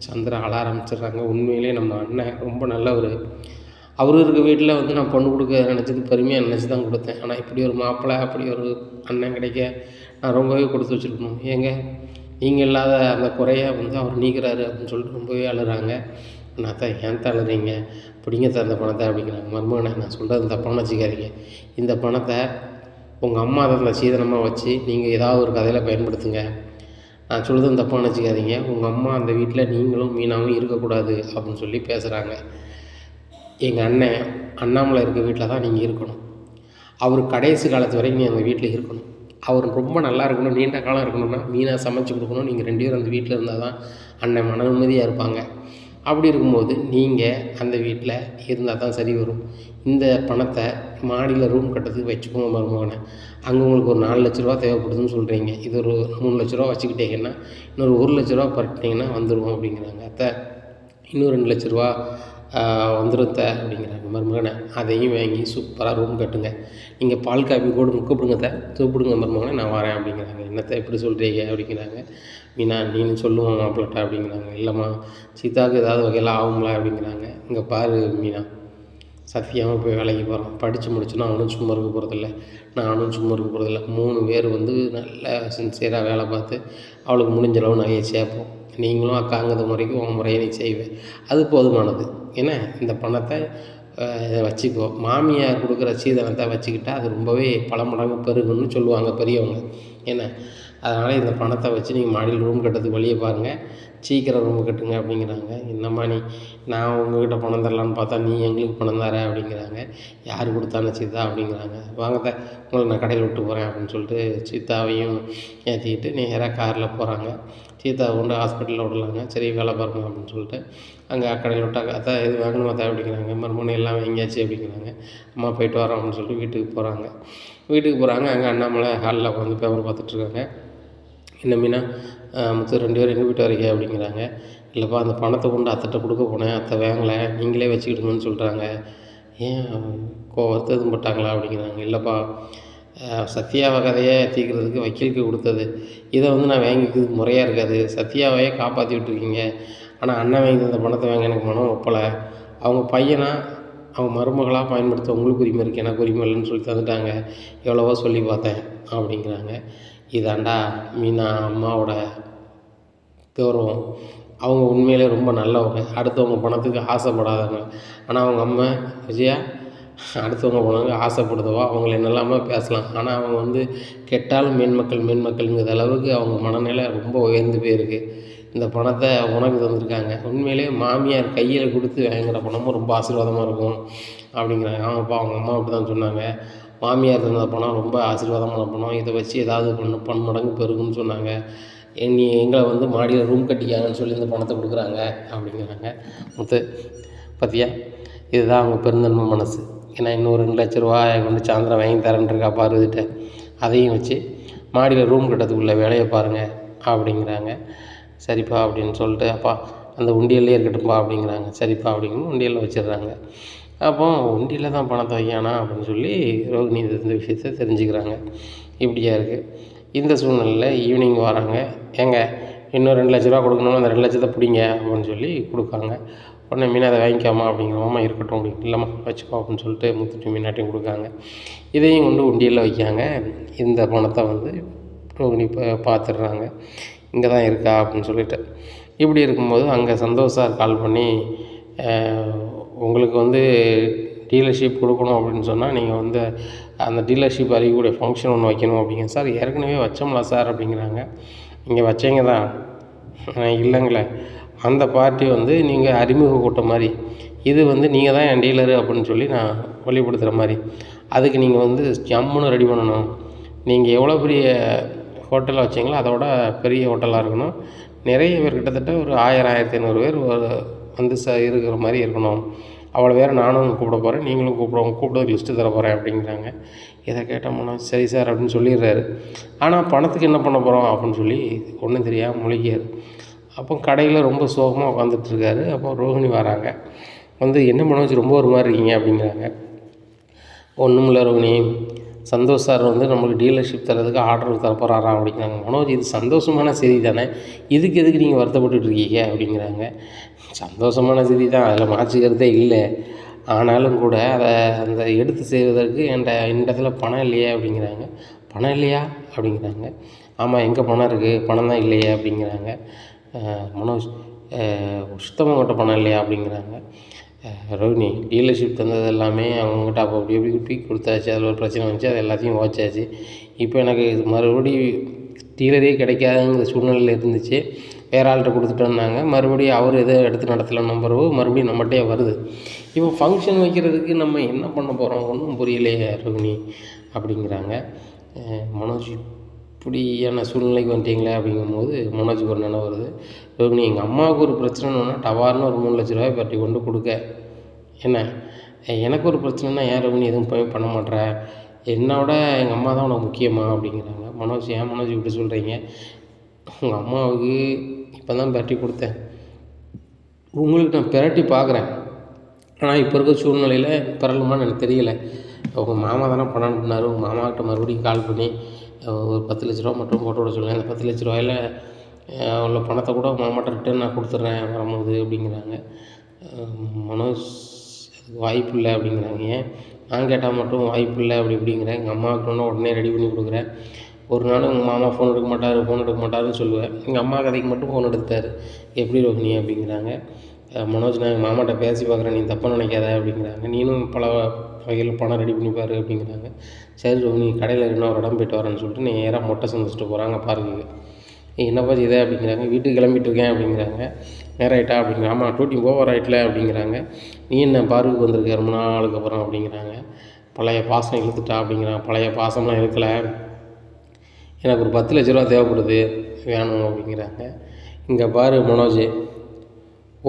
சந்திரா அழ ஆரம்பிச்சிடுறாங்க. உண்மையிலே நம்ம அண்ணன் ரொம்ப நல்லவர். அவரு இருக்க வீட்டில் வந்து நான் பொண்ணு கொடுக்க நினச்சது பெருமையாக நினச்சி தான் கொடுத்தேன். ஆனால் இப்படி ஒரு மாப்பிள்ளை, அப்படி ஒரு அண்ணன் கிடைக்க நான் ரொம்பவே கொடுத்து வச்சுருக்கணும். ஏங்க நீங்கள் இல்லாத அந்த குறைய வந்து அவர் நீக்கிறாரு அப்படின்னு சொல்லிட்டு ரொம்பவே அழுகிறாங்க. நான் தான் ஏன் தான் அழுறீங்க, பிடிங்க தான் அந்த பணத்தை அப்படிங்கிறாங்க. மருமகனை, நான் சொல்கிறது தப்பான வச்சுக்காதீங்க, இந்த பணத்தை உங்கள் அம்மா அதில் சீதனமாக வச்சு நீங்கள் ஏதாவது ஒரு கதையில் பயன்படுத்துங்க. நான் சொல்கிறது தப்பாக நினச்சிக்காதீங்க, உங்கள் அம்மா அந்த வீட்டில் நீங்களும் மீனாவும் இருக்கக்கூடாது அப்படின்னு சொல்லி பேசுகிறாங்க. எங்கள் அண்ணன் அண்ணாமலை இருக்க வீட்டில் தான் நீங்கள் இருக்கணும். அவர் கடைசி காலத்து வரைக்கும் நீ அந்த வீட்டில் இருக்கணும். அவர் ரொம்ப நல்லா இருக்கணும், நீண்ட காலம் இருக்கணும்னா மீனா சமைச்சு கொடுக்கணும். நீங்கள் 2 பேரும் அந்த வீட்டில் இருந்தால் தான் அண்ணன் மன நிம்மதியாக இருப்பாங்க. அப்படி இருக்கும்போது நீங்கள் அந்த வீட்டில் இருந்தால் தான் சரி வரும். இந்த பணத்தை மாடியில் ரூம் கட்டுறதுக்கு வச்சுக்கோங்க மருமகனை. அங்கே உங்களுக்கு ஒரு 4 லட்ச ரூபா தேவைப்படுதுன்னு சொல்கிறீங்க. இது ஒரு 3 லட்ச ரூபா வச்சுக்கிட்டீங்கன்னா இன்னொரு 1 லட்ச ரூபா பரட்டினீங்கன்னா வந்துடும் அப்படிங்கிறாங்க. அத்தை, இன்னும் 2 லட்ச ரூபா வந்துடும் அப்படிங்கிறாங்க மருமகனை. அதையும் வாங்கி சூப்பராக ரூம் கட்டுங்க. நீங்கள் பால் காப்பி கூப்பிடுங்க கூப்பிடுங்க மருமகனை, நான் வரேன் அப்படிங்கிறாங்க. என்னத்தை எப்படி சொல்கிறீங்க அப்படிங்கிறாங்க. மீனா, நீனு சொல்லுவோம் மாப்பிள்ளட்டா அப்படிங்கிறாங்க. இல்லைம்மா, சீதாவுக்கு ஏதாவது வகையில் ஆகும்ல அப்படிங்கிறாங்க. இங்கே பாரு மீனா, சத்தியமாக போய் வேலைக்கு போகிறான், படித்து முடிச்சுன்னா அவனும் சும்மா இருக்க போகிறதில்ல, நானும் சும்மா இருக்க போகிறதில்ல. 3 பேர் வந்து நல்ல சின்சியராக வேலை பார்த்து அவளுக்கு முடிஞ்ச அளவு நிறைய சேர்ப்போம். நீங்களும் அக்காங்கிறது முறைக்கு உங்கள் முறையை நீ செய்வேன், அது போதுமானது. ஏன்னா இந்த பணத்தை வச்சுக்கோ, மாமியார் கொடுக்குற சீதனத்தை வச்சுக்கிட்டா அது ரொம்பவே பல மடங்கு பெருகுன்னு சொல்லுவாங்க பெரியவங்க. ஏன்னா அதனால் இந்த பணத்தை வச்சு நீங்கள் மாடியில் ரூம் கட்டுறதுக்கு வழியை பாருங்கள், சீக்கிரம் ரூம் கட்டுங்க அப்படிங்கிறாங்க. என்னம்மா நீ, நான் உங்கள்கிட்ட பணம் தரலான்னு பார்த்தா நீ எங்களுக்கு பணம் தர அப்படிங்கிறாங்க. யார் கொடுத்தானே சீதா அப்படிங்கிறாங்க. வாங்கத்த, உங்களை நான் கடையில் விட்டு போகிறேன் அப்படின்னு சொல்லிட்டு சீதாவையும் ஏற்றிக்கிட்டு நேராக காரில் போகிறாங்க. சீதாவை கொண்டு ஹாஸ்பிட்டலில் விடலாங்க. சரி வேலை பாருங்க அப்படின்னு சொல்லிட்டு அங்கே கடையில் விட்டாங்க. அதான் எது வாங்கணுமா தான் அப்படிங்கிறாங்க. மறுமணம் எல்லாம் வாங்கியாச்சு அப்படிங்கிறாங்க. அம்மா போயிட்டு வரோம் அப்படின்னு சொல்லிட்டு வீட்டுக்கு போகிறாங்க. அங்கே அண்ணாமலை ஹாலில் உட்காந்து பேப்பர் பார்த்துட்ருக்காங்க. என்ன மீனா, முத்து 2 பேரும் எங்கே போய்ட்டு வரீங்க அப்படிங்கிறாங்க. இல்லைப்பா, அந்த பணத்தை கொண்டு அத்தைட்ட கொடுக்க போனேன், அத்தை வாங்கலை, நீங்களே வச்சுக்கிடுங்கன்னு சொல்கிறாங்க. ஏன் கோவத்தை எதுவும் போட்டாங்களா அப்படிங்கிறாங்க. இல்லைப்பா, சத்யாவை கதையை தீர்க்கிறதுக்கு வக்கீலுக்கு கொடுத்தது, இதை வந்து நான் வாங்கிக்கிறதுக்கு முறையாக இருக்காது. சத்யாவையே காப்பாற்றி விட்டுருக்கீங்க, ஆனால் அண்ணன் வாங்கி அந்த பணத்தை வாங்க எனக்கு மனம் ஒப்பலை. அவங்க பையனா அவங்க மருமகளாக பயன்படுத்த உங்களுக்கு உரிமை இருக்குது, எனக்கு உரிமை இல்லைன்னு சொல்லி தந்துட்டாங்க. எவ்வளவோ சொல்லி பார்த்தேன் அப்படிங்கிறாங்க. இதாண்டா மீனா அம்மாவோட கௌரவம். அவங்க உண்மையிலே ரொம்ப நல்லவங்க, அடுத்தவங்க பணத்துக்கு ஆசைப்படாதவங்க. ஆனால் அவங்க அம்மா விஜயா அடுத்தவங்க பணத்துக்கு ஆசைப்படுதவோ அவங்கள என்னெல்லாமோ பேசலாம், ஆனால் அவங்க வந்து கெட்டாலும் மேன்மக்கள்ங்கிற அளவுக்கு அவங்க மனநிலை ரொம்ப உயர்ந்து போயிருக்கு. இந்த பணத்தை உனக்கு தந்திருக்காங்க, உண்மையிலே மாமியார் கையில் கொடுத்து வாங்குகிற பணமும் ரொம்ப ஆசீர்வாதமாக இருக்கும் அப்படிங்கிறாங்க. ஆமாப்பா, அவங்க அம்மா அப்படி தான் சொன்னாங்க, மாமியார் தந்த பணம் ரொம்ப ஆசீர்வாதமான பணம், இதை வச்சு ஏதாவது பன்மடங்கு பெருகுன்னு சொன்னாங்க. நீ எங்களை வந்து மாடியில் ரூம் கட்டிக்காங்கன்னு சொல்லி இந்த பணத்தை கொடுக்குறாங்க அப்படிங்கிறாங்க. முத்து பார்த்தியா, இதுதான் அவங்க பெருந்தன்மை மனசு. ஏன்னா இன்னும் 2 லட்ச ரூபாய் கொண்டு சாயந்தரம் வாங்கி தரேன்ருக்கா பார்வதிட்ட, அதையும் வச்சு மாடியில் ரூம் கட்டுறதுக்குள்ள வேலையை பாருங்கள் அப்படிங்கிறாங்க. சரிப்பா அப்படின்னு சொல்லிட்டு, அப்பா அந்த உண்டியல்லே இருக்கட்டும்ப்பா அப்படிங்கிறாங்க. சரிப்பா அப்படிங்கன்னு உண்டியலில் வச்சிடுறாங்க. அப்போ உண்டியில் தான் பணத்தை வைக்கானா அப்படின்னு சொல்லி ரோகிணி இந்த விஷயத்தை தெரிஞ்சுக்கிறாங்க. இப்படியா இருக்குது. இந்த சூழ்நிலையில் ஈவினிங் வராங்க. ஏங்க இன்னும் 2 லட்ச ரூபா கொடுக்கணும்னா அந்த 2 லட்சத்தை பிடிங்க அப்படின்னு சொல்லி கொடுக்காங்க. உடனே மீனா அதை வாங்கிக்காமா அப்படிங்கிறோமா, இருக்கட்டும் அப்படின்னு, இல்லைம்மா வச்சுக்கோ அப்படின்னு சொல்லிட்டு முத்துட்டு மீனாட்டையும் கொடுக்காங்க. இதையும் கொண்டு உண்டியலில் வைக்காங்க. இந்த பணத்தை வந்து ரோகிணி பார்த்துடுறாங்க, இங்கே தான் இருக்கா அப்படின்னு சொல்லிட்டு. இப்படி இருக்கும்போது அங்கே சந்தோஷ் சார் கால் பண்ணி, உங்களுக்கு வந்து டீலர்ஷிப் கொடுக்கணும் அப்படின்னு சொன்னால் நீங்கள் வந்து அந்த டீலர்ஷிப் அறியக்கூடிய ஃபங்க்ஷன் ஒன்று வைக்கணும் அப்படிங்க. சார் ஏற்கனவே வச்சோம்ல சார் அப்படிங்கிறாங்க. நீங்கள் வச்சீங்க தான், இல்லைங்களே, அந்த பார்ட்டி வந்து நீங்கள் அறிமுக கூட்டம் மாதிரி, இது வந்து நீங்கள் தான் என் டீலரு அப்படின்னு சொல்லி நான் வெளிப்படுத்துகிற மாதிரி. அதுக்கு நீங்கள் வந்து ஜம்முன்னு ரெடி பண்ணணும். நீங்கள் எவ்வளோ பெரிய ஹோட்டலில் வச்சிங்களோ அதோட பெரிய ஹோட்டலாக இருக்கணும். நிறைய பேர் கிட்டத்தட்ட ஒரு 1000 1500 பேர் வந்து இருக்கிற மாதிரி இருக்கணும். அவ்வளோ பேரை நானும் கூப்பிட போகிறேன், நீங்களும் கூப்பிடுறதுக்கு லிஸ்ட்டு தர போகிறேன் அப்படிங்கிறாங்க. இதை கேட்டோம்னா சரி சார் அப்படின்னு சொல்லிடுறாரு. ஆனால் பணத்துக்கு என்ன பண்ண போகிறோம் அப்படின்னு சொல்லி ஒன்றும் தெரியாமல் முழிக்காரு. அப்போ கடையில் ரொம்ப சோகமாக உட்காந்துட்ருக்காரு. அப்போ ரோஹிணி வராங்க. வந்து என்ன மனோஜ் ரொம்ப ஒரு மாதிரி இருக்கீங்க அப்படிங்கிறாங்க. ஒன்றும் இல்லை ரோஹிணி, சந்தோஷ் சார் வந்து நம்மளுக்கு டீலர்ஷிப் தரதுக்கு ஆர்டர் தரப்போகிறாராம் அப்படிங்கிறாங்க. மனோஜ் இது சந்தோஷமான செய்தி தானே, இதுக்கு நீங்கள் வருத்தப்பட்டுருக்கீங்க அப்படிங்கிறாங்க. சந்தோஷமான செய்தி தான், அதில் மாற்றிக்கிறதே இல்லை. ஆனாலும் கூட அதை அந்த எடுத்து செய்வதற்கு இந்த இடத்துல பணம் இல்லையே அப்படிங்கிறாங்க. பணம் இல்லையா அப்படிங்கிறாங்க. ஆமாம், எங்கே பணம் இருக்குது, பணம் தான் இல்லையே அப்படிங்கிறாங்க. மனோஜ் சுத்தமாக கிட்ட பணம் இல்லையா அப்படிங்கிறாங்க. ரோஹிணி டீலர்ஷிப் தந்தது எல்லாமே அவங்ககிட்ட அப்போ அப்படி எப்படி தூக்கி கொடுத்தாச்சு. அதில் ஒரு பிரச்சனை வந்துச்சு, அது எல்லாத்தையும் ஓச்சாச்சு. இப்போ எனக்கு மறுபடியும் டீலரே கிடைக்காதுங்கிற சூழ்நிலையில் இருந்துச்சு. வேறு ஆள்கிட்ட கொடுத்துட்டோன்னாங்க. மறுபடியும் அவர் எதோ எடுத்து நடத்தலைன்னு பிறகு மறுபடியும் நம்மகிட்டே வருது. இப்போ ஃபங்க்ஷன் வைக்கிறதுக்கு நம்ம என்ன பண்ண போகிறோம் ஒன்றும் புரியலையே ரோஹிணி அப்படிங்கிறாங்க. மனோஜ் இப்படியான சூழ்நிலைக்கு வந்துட்டீங்களே அப்படிங்கும்போது மனோஜுக்கு ஒரு நினைவு வருது. ரோஹிணி எங்கள் அம்மாவுக்கு ஒரு பிரச்சனைன்னா டவார்னு ஒரு 3 லட்ச ரூபாய் பட்டி கொண்டு கொடுக்க, என்ன எனக்கு ஒரு பிரச்சனைனா ஏன் ரோஹிணி எதுவும் பண்ண மாட்டேற, என்னோட எங்கள் அம்மா தான் உனக்கு முக்கியமா அப்படிங்கிறாங்க. மனோஜ் ஏன் மனோஜ் இப்படி சொல்கிறீங்க, உங்கள் அம்மாவுக்கு இப்போ தான் பட்டி கொடுத்தேன், உங்களுக்கு நான் பிரட்டி பார்க்குறேன். ஆனால் இப்போ இருக்க சூழ்நிலையில் பெறலுமான்னு எனக்கு தெரியல. உங்கள் மாமா தானே பணம் அனுப்புனார், உங்கள் மாமாக்கிட்ட மறுபடியும் கால் பண்ணி ஒரு 10 லட்ச ரூபா மட்டும் போட்டு விட சொல்லுங்கள். அந்த 10 லட்ச ரூபாயில் உள்ள பணத்தை கூட மாமாட்ட ரிட்டர்ன் நான் கொடுத்துட்றேன் வரும்போது அப்படிங்கிறாங்க. மனோஜ் அதுக்கு வாய்ப்பு இல்லை அப்படிங்கிறாங்க. ஏன் நான் கேட்டால் மட்டும் வாய்ப்பு இல்லை இப்படிங்கிறேன். எங்கள் அம்மாவுக்கு உடனே ரெடி பண்ணி கொடுக்குறேன். ஒரு நாள் உங்கள் மாமா ஃபோன் எடுக்க மாட்டாருன்னு சொல்லுவேன். எங்கள் அம்மா கதைக்கு மட்டும் ஃபோன் எடுத்தார். எப்படி ரோஹிணி அப்படிங்கிறாங்க. மனோஜ் நான் எங்கள் மாமாட்ட பேசி பார்க்குறேன், நீ தப்பாக நினைக்காத அப்படிங்கிறாங்க. நீனும் பல வகையில் பணம் ரெடி பண்ணிப்பார் அப்படிங்கிறாங்க. சரி ரோஹிணி கடையில் இன்னும் ஒரு இடம் போய்ட்டு வரேன்னு சொல்லிட்டு நேராக மொட்டை சந்திச்சிட்டு போகிறாங்க பார்க்குக்கு. என்னப்பா இதே அப்படிங்கிறாங்க. வீட்டுக்கு கிளம்பிட்டுருக்கேன் அப்படிங்கிறாங்க. நேரம் ஆகிட்டா அப்படிங்கிற. ஆமாம் ஷூட்டிங் போகிற ஆகிட்டல அப்படிங்கிறாங்க. நீ என்ன பார்க்குக்கு வந்திருக்க ரொம்ப நாளுக்கு அப்புறம் அப்படிங்கிறாங்க. பழைய பாசம் இழுத்துட்டா அப்படிங்கிறாங்க. பழைய பாசம்லாம் இழுக்கலை, எனக்கு ஒரு 10 லட்ச ரூபா தேவைப்படுது வேணும் அப்படிங்கிறாங்க. இங்கே பாரு மனோஜ்,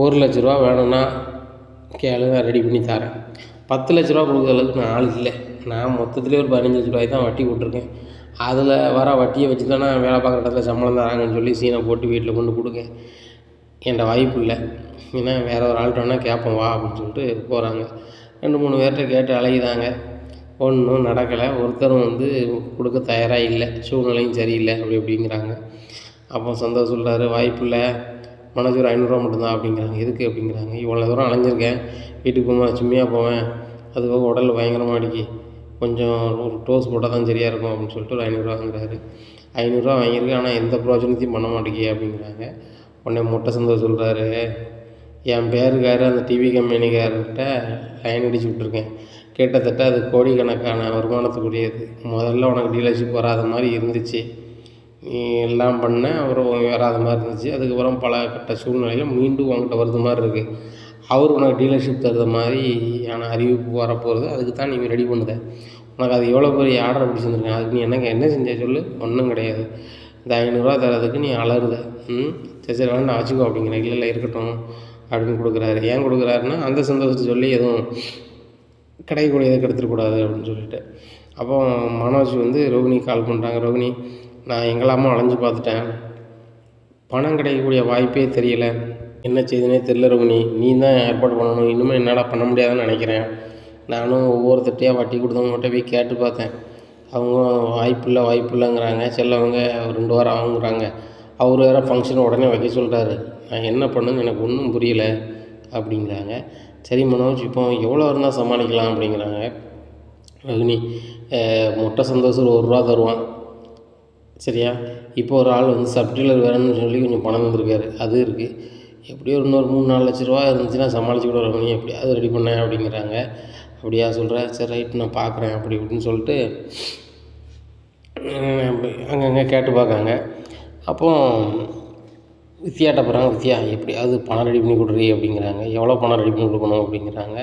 1 லட்ச ரூபா வேணும்னா கேளு, நான் ரெடி பண்ணி தரேன். 10 லட்ச ரூபா கொடுக்குற அளவுக்கு நான் ஆள் இல்லை. நான் மொத்தத்துலேயே ஒரு 15 லட்ச ரூபாய் தான் வட்டி விட்ருக்கேன். அதில் வர வட்டியை வச்சு தானே வேலை பார்க்குற இடத்துல சம்பளம் தராங்கன்னு சொல்லி சீனை போட்டு வீட்டில் கொண்டு கொடுக்க என்கிட்ட வாய்ப்பு இல்லை. ஏன்னா வேறு ஒரு ஆள்கிட்ட வேணால் கேட்போம் வா அப்படின்னு சொல்லிட்டு போகிறாங்க. 2-3 பேர்கிட்ட கேட்டு அலையுதாங்க. ஒன்றும் நடக்கலை. ஒருத்தரும் வந்து கொடுக்க தயாராக இல்லை, சூழ்நிலையும் சரியில்லை அப்படிங்கிறாங்க. அப்போ சந்தோஷ் சொல்கிறாரு, வாய்ப்பு இல்லை மனோஜ், ஒரு 500 ரூபா மட்டும்தான் அப்படிங்கிறாங்க. எதுக்கு அப்படிங்கிறாங்க. இவ்வளோ தூரம் அலைஞ்சிருக்கேன், வீட்டுக்கு போகும்போது சும்மையாக போவேன், அதுக்காக உடல் பயங்கரமாக அடிக்கி, கொஞ்சம் ஒரு டோஸ் போட்டால் தான் சரியாக இருக்கும் அப்படின்னு சொல்லிட்டு ஒரு 500 ரூபாங்கிறாரு. 500 ரூபா வாங்கியிருக்கு, ஆனால் எந்த பிரயோஜனத்தையும் பண்ண மாட்டேங்கி அப்படிங்கிறாங்க. உடனே மொட்டை சந்தோஷ் சொல்கிறாரு, என் பேருக்காரு அந்த டிவி கம்பெனிக்காரர்கிட்ட லைன் அடிச்சு விட்ருக்கேன், கிட்டத்தட்ட அது கோடிக்கணக்கான வருமானத்துக்குரியது. முதல்ல உனக்கு டீலர்ஷிப் வராத மாதிரி இருந்துச்சு, நீ எல்லாம் பண்ண அப்புறம் வராத மாதிரி இருந்துச்சு. அதுக்கப்புறம் பல கட்ட சூழ்நிலையில் மீண்டும் உங்கள்கிட்ட வருது மாதிரி இருக்குது. அவர் உனக்கு டீலர்ஷிப் தருத மாதிரியான அறிவிப்பு வரப்போகிறது. அதுக்கு தான் நீ ரெடி பண்ணுத. உனக்கு அது எவ்வளோ பெரிய ஆர்டர் பிடிச்சிருந்துருக்கேன், அதுக்கு நீ என்ன செஞ்ச சொல்லு. ஒன்றும் கிடையாது. இந்த 500 ரூபா தரதுக்கு நீ அலறுத. சரி வேணா நான் வச்சுக்கோ அப்படிங்கிறேன். இல்லை இருக்கட்டும் அப்படின்னு கொடுக்குறாரு. ஏன் கொடுக்குறாருன்னா அந்த சந்தோஷத்தை சொல்லி எதுவும் கிடைக்கக்கூடியதை கெடுத்துடக்கூடாது அப்படின்னு சொல்லிட்டு. அப்போ மனோஜ் வந்து ரோஹிணி கால் பண்ணுறாங்க. ரோஹிணி, நான் எங்கெல்லாமோ அலைஞ்சு பார்த்துட்டேன், பணம் கிடைக்கக்கூடிய வாய்ப்பே தெரியலை, என்ன செய்யுதுன்னே தெரியல ரோஹிணி, நீ தான் ஏற்பாடு பண்ணணும். இன்னுமே என்னால் பண்ண முடியாதுன்னு நினைக்கிறேன். நானும் ஒவ்வொருத்தட்டையாக வட்டி கொடுத்தவங்ககிட்ட போய் கேட்டு பார்த்தேன், அவங்க வாய்ப்பு இல்லைங்கிறாங்க. சிலவங்க 2 வாரம் ஆகுங்கிறாங்க. அவர் வேறு ஃபங்க்ஷன் உடனே வைக்க சொல்லிட்டாரு. நான் என்ன பண்ணுன்னு எனக்கு ஒன்றும் புரியலை அப்படிங்கிறாங்க. சரி மனோஜ், இப்போ எவ்வளோ இருந்தால் சமாளிக்கலாம் அப்படிங்கிறாங்க. ரோஹிணி, மொட்டை சந்தோஷம் 1 ரூபா தருவான் சரியா. இப்போ ஒரு ஆள் வந்து சப்டீலர் வேணும்னு சொல்லி கொஞ்சம் பணம் வந்திருக்காரு, அது இருக்குது. எப்படியோ இன்னொரு 3-4 லட்ச ரூபா இருந்துச்சுன்னா சமாளிச்சு கூட ரோஹிணி எப்படியாவது ரெடி பண்ணேன் அப்படிங்கிறாங்க. அப்படியா சொல்கிறேன், சரி ரைட் நான் பார்க்குறேன் அப்படி இப்படின்னு சொல்லிட்டு அங்கங்கே கேட்டு பார்க்காங்க. அப்போது வித்தியாட்ட போகிறாங்க. வித்தியா எப்படியாவது பணம் ரெடி பண்ணி கொடுறி அப்படிங்கிறாங்க. எவ்வளோ பணம் ரெடி பண்ணி கொடுக்கணும் அப்படிங்கிறாங்க.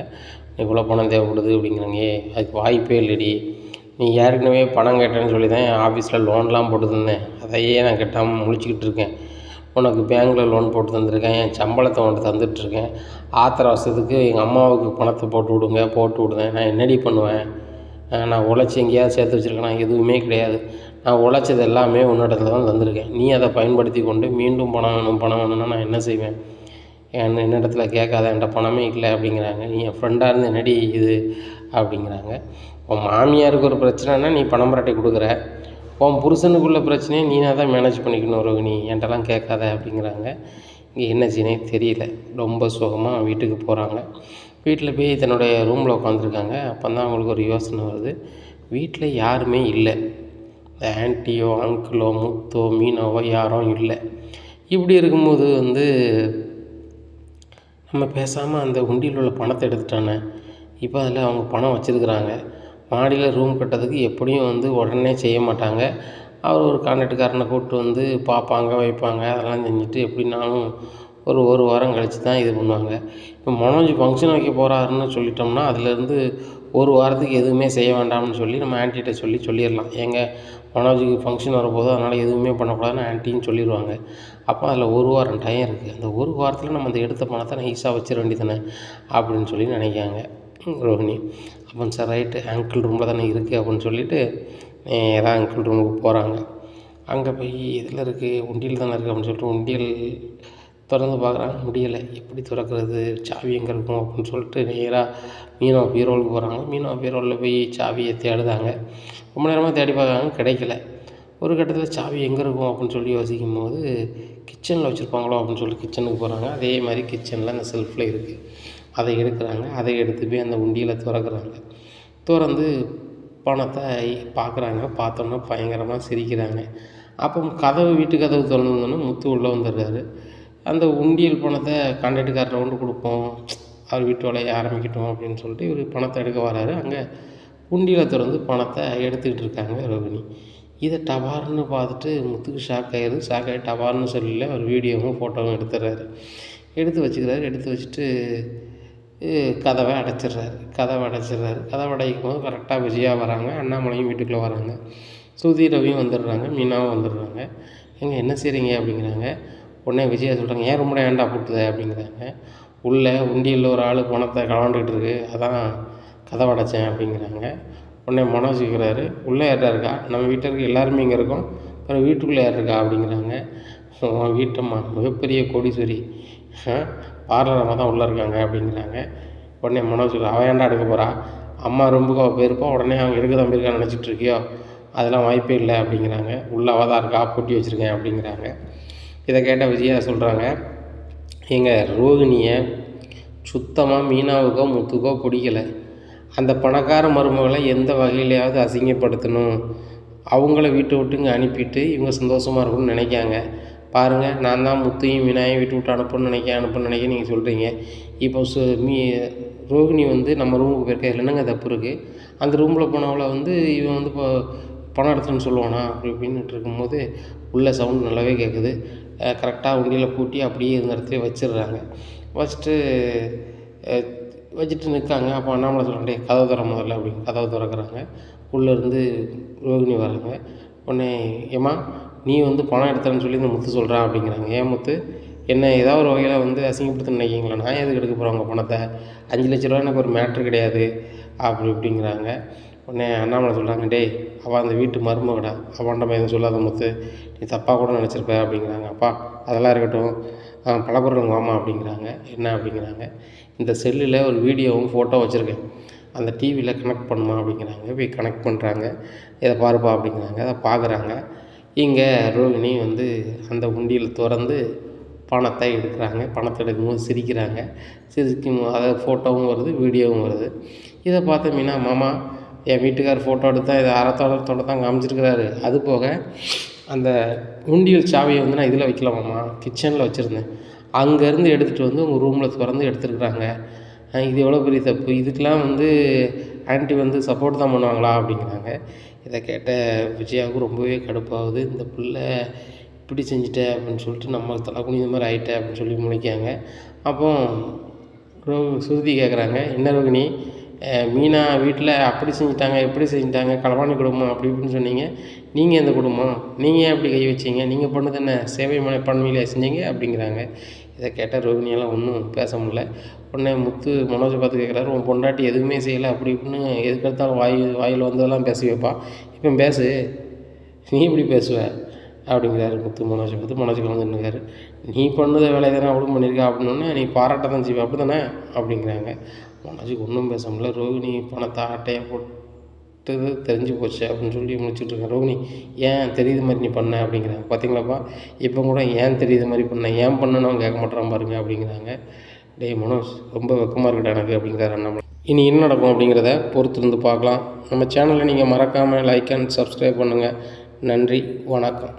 இவ்வளோ பணம் தேவைப்படுது அப்படிங்கிறாங்க. அதுக்கு வாய்ப்பே இல்லைடி, நீ ஏற்கனவே பணம் கேட்டேன்னு சொல்லி தான் என் ஆஃபீஸில் லோன்லாம் போட்டு தந்தேன், அதையே நான் கட்டாமல் முழிச்சிக்கிட்டு இருக்கேன். உனக்கு பேங்க்கில் லோன் போட்டு தந்திருக்கேன், என் சம்பளத்தை உன்கிட்ட தந்துட்டுருக்கேன். ஆத்திர அவசரத்துக்கு எங்கள் அம்மாவுக்கு பணத்தை போட்டு விடுதேன். நான் என்னடி பண்ணுவேன்? நான் உழைச்சி எங்கேயாவது சேர்த்து வச்சுருக்கேனா? எதுவுமே கிடையாது. நான் உழைச்சது எல்லாமே உன்னிடத்துல தான் தந்திருக்கேன். நீ அதை பயன்படுத்தி கொண்டு மீண்டும் பணம் வேணும்னா நான் என்ன செய்வேன்? என்னிடத்துல கேட்காத, என்கிட்ட பணமே இல்லை அப்படிங்கிறாங்க. நீ என் ஃப்ரெண்டாக இருந்து என்னடி இது அப்படிங்கிறாங்க. உன் மாமியாருக்கு ஒரு பிரச்சனைனா நீ பணம் புரட்டி கொடுக்குற, உன் புருஷனுக்குள்ள பிரச்சனையை நீனாக தான் மேனேஜ் பண்ணிக்கணும் ரோகிணி, என்கிட்டலாம் கேட்காத அப்படிங்கிறாங்க. இங்கே என்ன செய்யனே தெரியல. ரொம்ப சோகமாக வீட்டுக்கு போகிறாங்க. வீட்டில் போய் தன்னுடைய ரூமில் உட்காந்துருக்காங்க. அப்போ தான் அவங்களுக்கு ஒரு யோசனை வருது. வீட்டில் யாருமே இல்லை. இந்த ஆன்ட்டியோ அங்கிளோ முத்தோ மீனோவோ யாரும் இல்லை. இப்படி இருக்கும்போது நம்ம பேசாமல் அந்த உண்டியில் உள்ள பணத்தை எடுத்துட்டானே, இப்போ அதில் அவங்க பணம் வச்சுருக்குறாங்க. மாடியில் ரூம் கட்டுறதுக்கு எப்படியும் உடனே செய்ய மாட்டாங்க. அவர் ஒரு கான்ட்ராக்டுக்காரனை கூப்பிட்டு பார்ப்பாங்க, வைப்பாங்க. அதெல்லாம் செஞ்சுட்டு எப்படின்னாலும் ஒரு வாரம் கழித்து தான் இது பண்ணுவாங்க. இப்போ மனோஜ் ஃபங்க்ஷன் வைக்க போகிறாருன்னு சொல்லிட்டோம்னா, அதுலேருந்து ஒரு வாரத்துக்கு எதுவுமே செய்ய வேண்டாம்னு சொல்லி நம்ம ஆன்ட்டிகிட்ட சொல்லிடலாம். ஏங்க மனோஜுக்கு ஃபங்க்ஷன் வரப்போகுது, அதனால் எதுவுமே பண்ணக்கூடாதுன்னு ஆன்ட்டின்னு சொல்லிடுவாங்க. அப்போ அதில் ஒரு வாரம் டைம் இருக்குது. அந்த ஒரு வாரத்தில் நம்ம அந்த எடுத்த பணத்தை நைஸாக வச்சிட வேண்டியதானே அப்படின்னு சொல்லி நினைக்காங்க ரோஹிணி. அப்போ சார் ரைட்டு, அங்கிள் ரூமில் தானே இருக்குது அப்படின்னு சொல்லிவிட்டு நேராக அங்கிள் ரூமுக்கு போகிறாங்க. அங்கே போய் இதில் இருக்குது, உண்டியல் தானே இருக்குது அப்படின்னு சொல்லிட்டு உண்டியல் திறந்து பார்க்குறாங்க. முடியலை. எப்படி திறக்கிறது, சாவி எங்கே இருக்கும் அப்படின்னு சொல்லிட்டு நேராக மீனோ பீரோலுக்கு போகிறாங்க. மீனோ பீரோலில் போய் சாவியை தேடுதாங்க. ரொம்ப நேரமாக தேடி பார்க்குறாங்க, கிடைக்கல. ஒரு கட்டத்தில் சாவி எங்கே இருக்கும் அப்படின்னு சொல்லி யோசிக்கும் போது கிச்சனில் வச்சுருப்பாங்களோ அப்படின்னு சொல்லி கிச்சனுக்கு போகிறாங்க. அதே மாதிரி கிச்சனில் அந்த செல்ஃபில் இருக்குது. அதை எடுக்கிறாங்க. அதை எடுத்து போய் அந்த உண்டியலை திறக்கிறாங்க. திறந்து பணத்தை பார்க்குறாங்க. பார்த்தோன்னா பயங்கரமாக சிரிக்கிறாங்க. அப்போ வீட்டு கதவு திறந்துருந்தோன்னே முத்து உள்ளே வந்துடுறாரு. அந்த உண்டியல் பணத்தை கான்ட்ராக்டுக்காரரை கொண்டு கொடுப்போம், அவர் வீட்டு வேலையை ஆரம்பிக்கட்டும் அப்படின்னு சொல்லிட்டு இவர் பணத்தை எடுக்க வராரு. அங்கே உண்டியலை திறந்து பணத்தை எடுத்துக்கிட்டு இருக்காங்க ரோகிணி. இதை டபார்னு பார்த்துட்டு முத்துக்கு ஷாக் ஆகி டபார்னு சொல்லல, ஒரு வீடியோவும் ஃபோட்டோவும் எடுத்துடுறாரு. எடுத்து வச்சுட்டு கதவை அடைச்சிடுறாரு. கதவை அடைக்கும் போது கரெக்டாக விஜயா வராங்க, அண்ணாமலையும் வீட்டுக்குள்ளே வராங்க, சுதி ரவியும் வந்துடுறாங்க, மீனாவும் வந்துடுறாங்க. ஏங்க என்ன செய்கிறீங்க அப்படிங்கிறாங்க. உடனே விஜயா சொல்கிறாங்க, ஏன் ரொம்ப ஏன்டா போட்டுத அப்படிங்கிறாங்க. உள்ளே உண்டியலில் ஒரு ஆள் பணத்தை களவாண்டுக்கிட்டு இருக்கு, அதான் கதவை அடைச்சேன் அப்படிங்கிறாங்க. உடனே மனோஜ் கேட்குறாரு, உள்ளே யார்டா இருக்கா? நம்ம வீட்டில் இருக்க எல்லாருமே இங்கே இருக்கோம், அப்புறம் வீட்டுக்குள்ளே யார் இருக்கா அப்படிங்கிறாங்க. வீட்டம்மா மிகப்பெரிய கோடீஸ்வரி, பார்லர் அம்மா தான் உள்ளே இருக்காங்க அப்படிங்கிறாங்க. உடனே மனோஜ் அவன் ஏன்டா எடுக்க போகிறா? அம்மா ரொம்பக்கு அவள் போயிருப்பா, உடனே அவங்க எடுக்க தான் போயிருக்கான்னு நினச்சிட்டு இருக்கியோ? அதெல்லாம் வாய்ப்பே இல்லை அப்படிங்கிறாங்க. உள்ளே அவள் தான் இருக்கா, பூட்டி வச்சுருக்கேன் அப்படிங்கிறாங்க. இதை கேட்ட விஜயா சொல்கிறாங்க, எங்கள் ரோகிணியை சுத்தமாக மீனாவுக்கோ முத்துக்கோ பிடிக்கலை. அந்த பணக்கார மருமகளை எந்த வகையிலையாவது அசிங்கப்படுத்தணும், அவங்கள வீட்டை விட்டு இங்கே அனுப்பிட்டு இவங்க சந்தோஷமாக இருக்கணும்னு நினைக்காங்க. பாருங்கள், நான் தான் முத்தையும் மீனாயும் வீட்டு விட்டு அனுப்பணும்னு நினைக்க நீங்கள் சொல்கிறீங்க. இப்போ ரோகிணி நம்ம ரூமுக்கு போயிருக்க இதில் என்னங்க தப்பு இருக்குது? அந்த ரூமில் போனவளை இவன் இப்போ பணம் எடுத்துன்னு சொல்லுவானா அப்படி இப்படின்னுட்டு இருக்கும்போது உள்ள சவுண்டு நல்லாவே கேட்குது. கரெக்டாக உண்டியில் பூட்டி அப்படியே இருந்த இடத்துல வச்சிடுறாங்க. வச்சுட்டு நிற்காங்க. அப்போ அண்ணாமலை சொல்கிறேன், கதவு திற முதல்ல அப்படின்னு கதவை திறக்கிறாங்க. உள்ளேருந்து ரோகிணி வராங்க. உடனே ஏம்மா நீ பணம் எடுத்தேன்னு சொல்லி இந்த முத்து சொல்கிறான் அப்படிங்கிறாங்க. ஏன் முத்து, என்ன ஏதாவது ஒரு வகையில் அசிங்கப்படுத்த நினைக்கிங்களா? நான் எதுக்கு எடுக்க போகிறேன் உங்கள் பணத்தை? 5 லட்ச ரூபா எனக்கு ஒரு மேட்ரு கிடையாது இப்படிங்கிறாங்க. உடனே அண்ணாமலை சொல்கிறாங்க, டேய் அவள் அந்த வீட்டு மருமகடா, அவன்கிட்ட எதுவும் சொல்லாத முத்து, நீ தப்பாக கூட நினச்சிருப்ப அப்படிங்கிறாங்க. அப்பா அதெல்லாம் இருக்கட்டும், பழகுறவங்க வாமா அப்படிங்கிறாங்க. என்ன அப்படிங்கிறாங்க, இந்த செல்லில் ஒரு வீடியோவும் ஃபோட்டோ வச்சுருக்கேன், அந்த டிவியில் கனெக்ட் பண்ணுமா அப்படிங்கிறாங்க. போய் கனெக்ட் பண்ணுறாங்க. இதை பாருப்பா அப்படிங்கிறாங்க. அதை பார்க்குறாங்க. இங்கே ரோகிணி அந்த உண்டியில் திறந்து பணத்தை எடுக்கிறாங்க. பணத்தை எடுக்கும்போது சிரிக்கிறாங்க. அதை ஃபோட்டோவும் வருது, வீடியோவும் வருது. இதை பார்த்த மீனா, மாமா என் வீட்டுக்கார் ஃபோட்டோ எடுத்தால் இதை அறத்தோட தான் காமிச்சிருக்கிறாரு, அது போக அந்த உண்டியல் சாவியை நான் இதில் வைக்கலாமாம்மா, கிச்சனில் வச்சுருந்தேன், அங்கேருந்து எடுத்துகிட்டு உங்கள் ரூமில் திறந்து எடுத்துருக்குறாங்க, இது எவ்வளோ பெரிய தப்பு, இதுக்கெலாம் ஆன்ட்டி சப்போர்ட் தான் பண்ணுவாங்களா அப்படிங்கிறாங்க. இதை கேட்ட விஜயாவுக்கு ரொம்பவே கடுப்பாகுது. இந்த பிள்ளை இப்படி செஞ்சுட்ட அப்படின்னு சொல்லிட்டு நம்ம தலை குனிந்த மாதிரி ஆகிட்ட அப்படின்னு சொல்லி முழிக்காங்க. அப்போ சுருதி கேட்குறாங்க, என்ன ரோகிணி, மீனா வீட்டில் அப்படி செஞ்சுட்டாங்க இப்படி செஞ்சுட்டாங்க, களவாணி குடும்பம் அப்படி இப்படின்னு சொன்னீங்க, நீங்கள் எந்த குடும்பம், நீங்கள் ஏன் அப்படி கை வச்சிங்க, நீங்கள் பண்ணது என்ன சேவை மனப்பான்மையிலே செஞ்சீங்க அப்படிங்கிறாங்க. இதை கேட்டால் ரோகிணியெல்லாம் ஒன்றும் பேச முடியல. உடனே மனோஜை பார்த்து கேட்குறாரு, உன் பொண்டாட்டி எதுவுமே செய்யலை அப்படி இப்படின்னு எதுக்கெடுத்தாலும் வாயில் வந்ததெல்லாம் பேசி வைப்பா, இப்போ பேசு, நீ இப்படி பேசுவ அப்படிங்கிறாரு மனோஜை பார்த்து. மனோஜுக்கு வந்துருக்காரு, நீ பண்ணத வேலையை தானே அவளும் பண்ணியிருக்கா அப்படின்னோடனே நீ பாராட்ட தான் செய்வேன் அப்படி தானே அப்படிங்கிறாங்க. மனோஜுக்கு ஒன்றும் பேச முடியல. ரோகிணி பணத்தை ஆட்டையை போட்டது தெரிஞ்சு போச்சு அப்படின்னு சொல்லி முடிச்சுட்ருக்கேன். ரோகிணி ஏன் தெரியுது மாதிரி நீ பண்ண அப்படிங்கிறாங்க. பார்த்தீங்களாப்பா இப்போ கூட ஏன் தெரியுது மாதிரி பண்ண, ஏன் பண்ணணும் அவன் கேட்க மாட்டேறான் பாருங்க அப்படிங்கிறாங்க. டேய் மனோஜ், ரொம்ப வெக்கமாக இருக்கட்டா எனக்கு அப்படிங்கிறாரு அண்ணாமலை. இனி என்ன நடக்கும் அப்படிங்கிறத பொறுத்திருந்து பார்க்கலாம். நம்ம சேனலை நீங்கள் மறக்காமல் லைக் அண்ட் சப்ஸ்கிரைப் பண்ணுங்கள். நன்றி, வணக்கம்.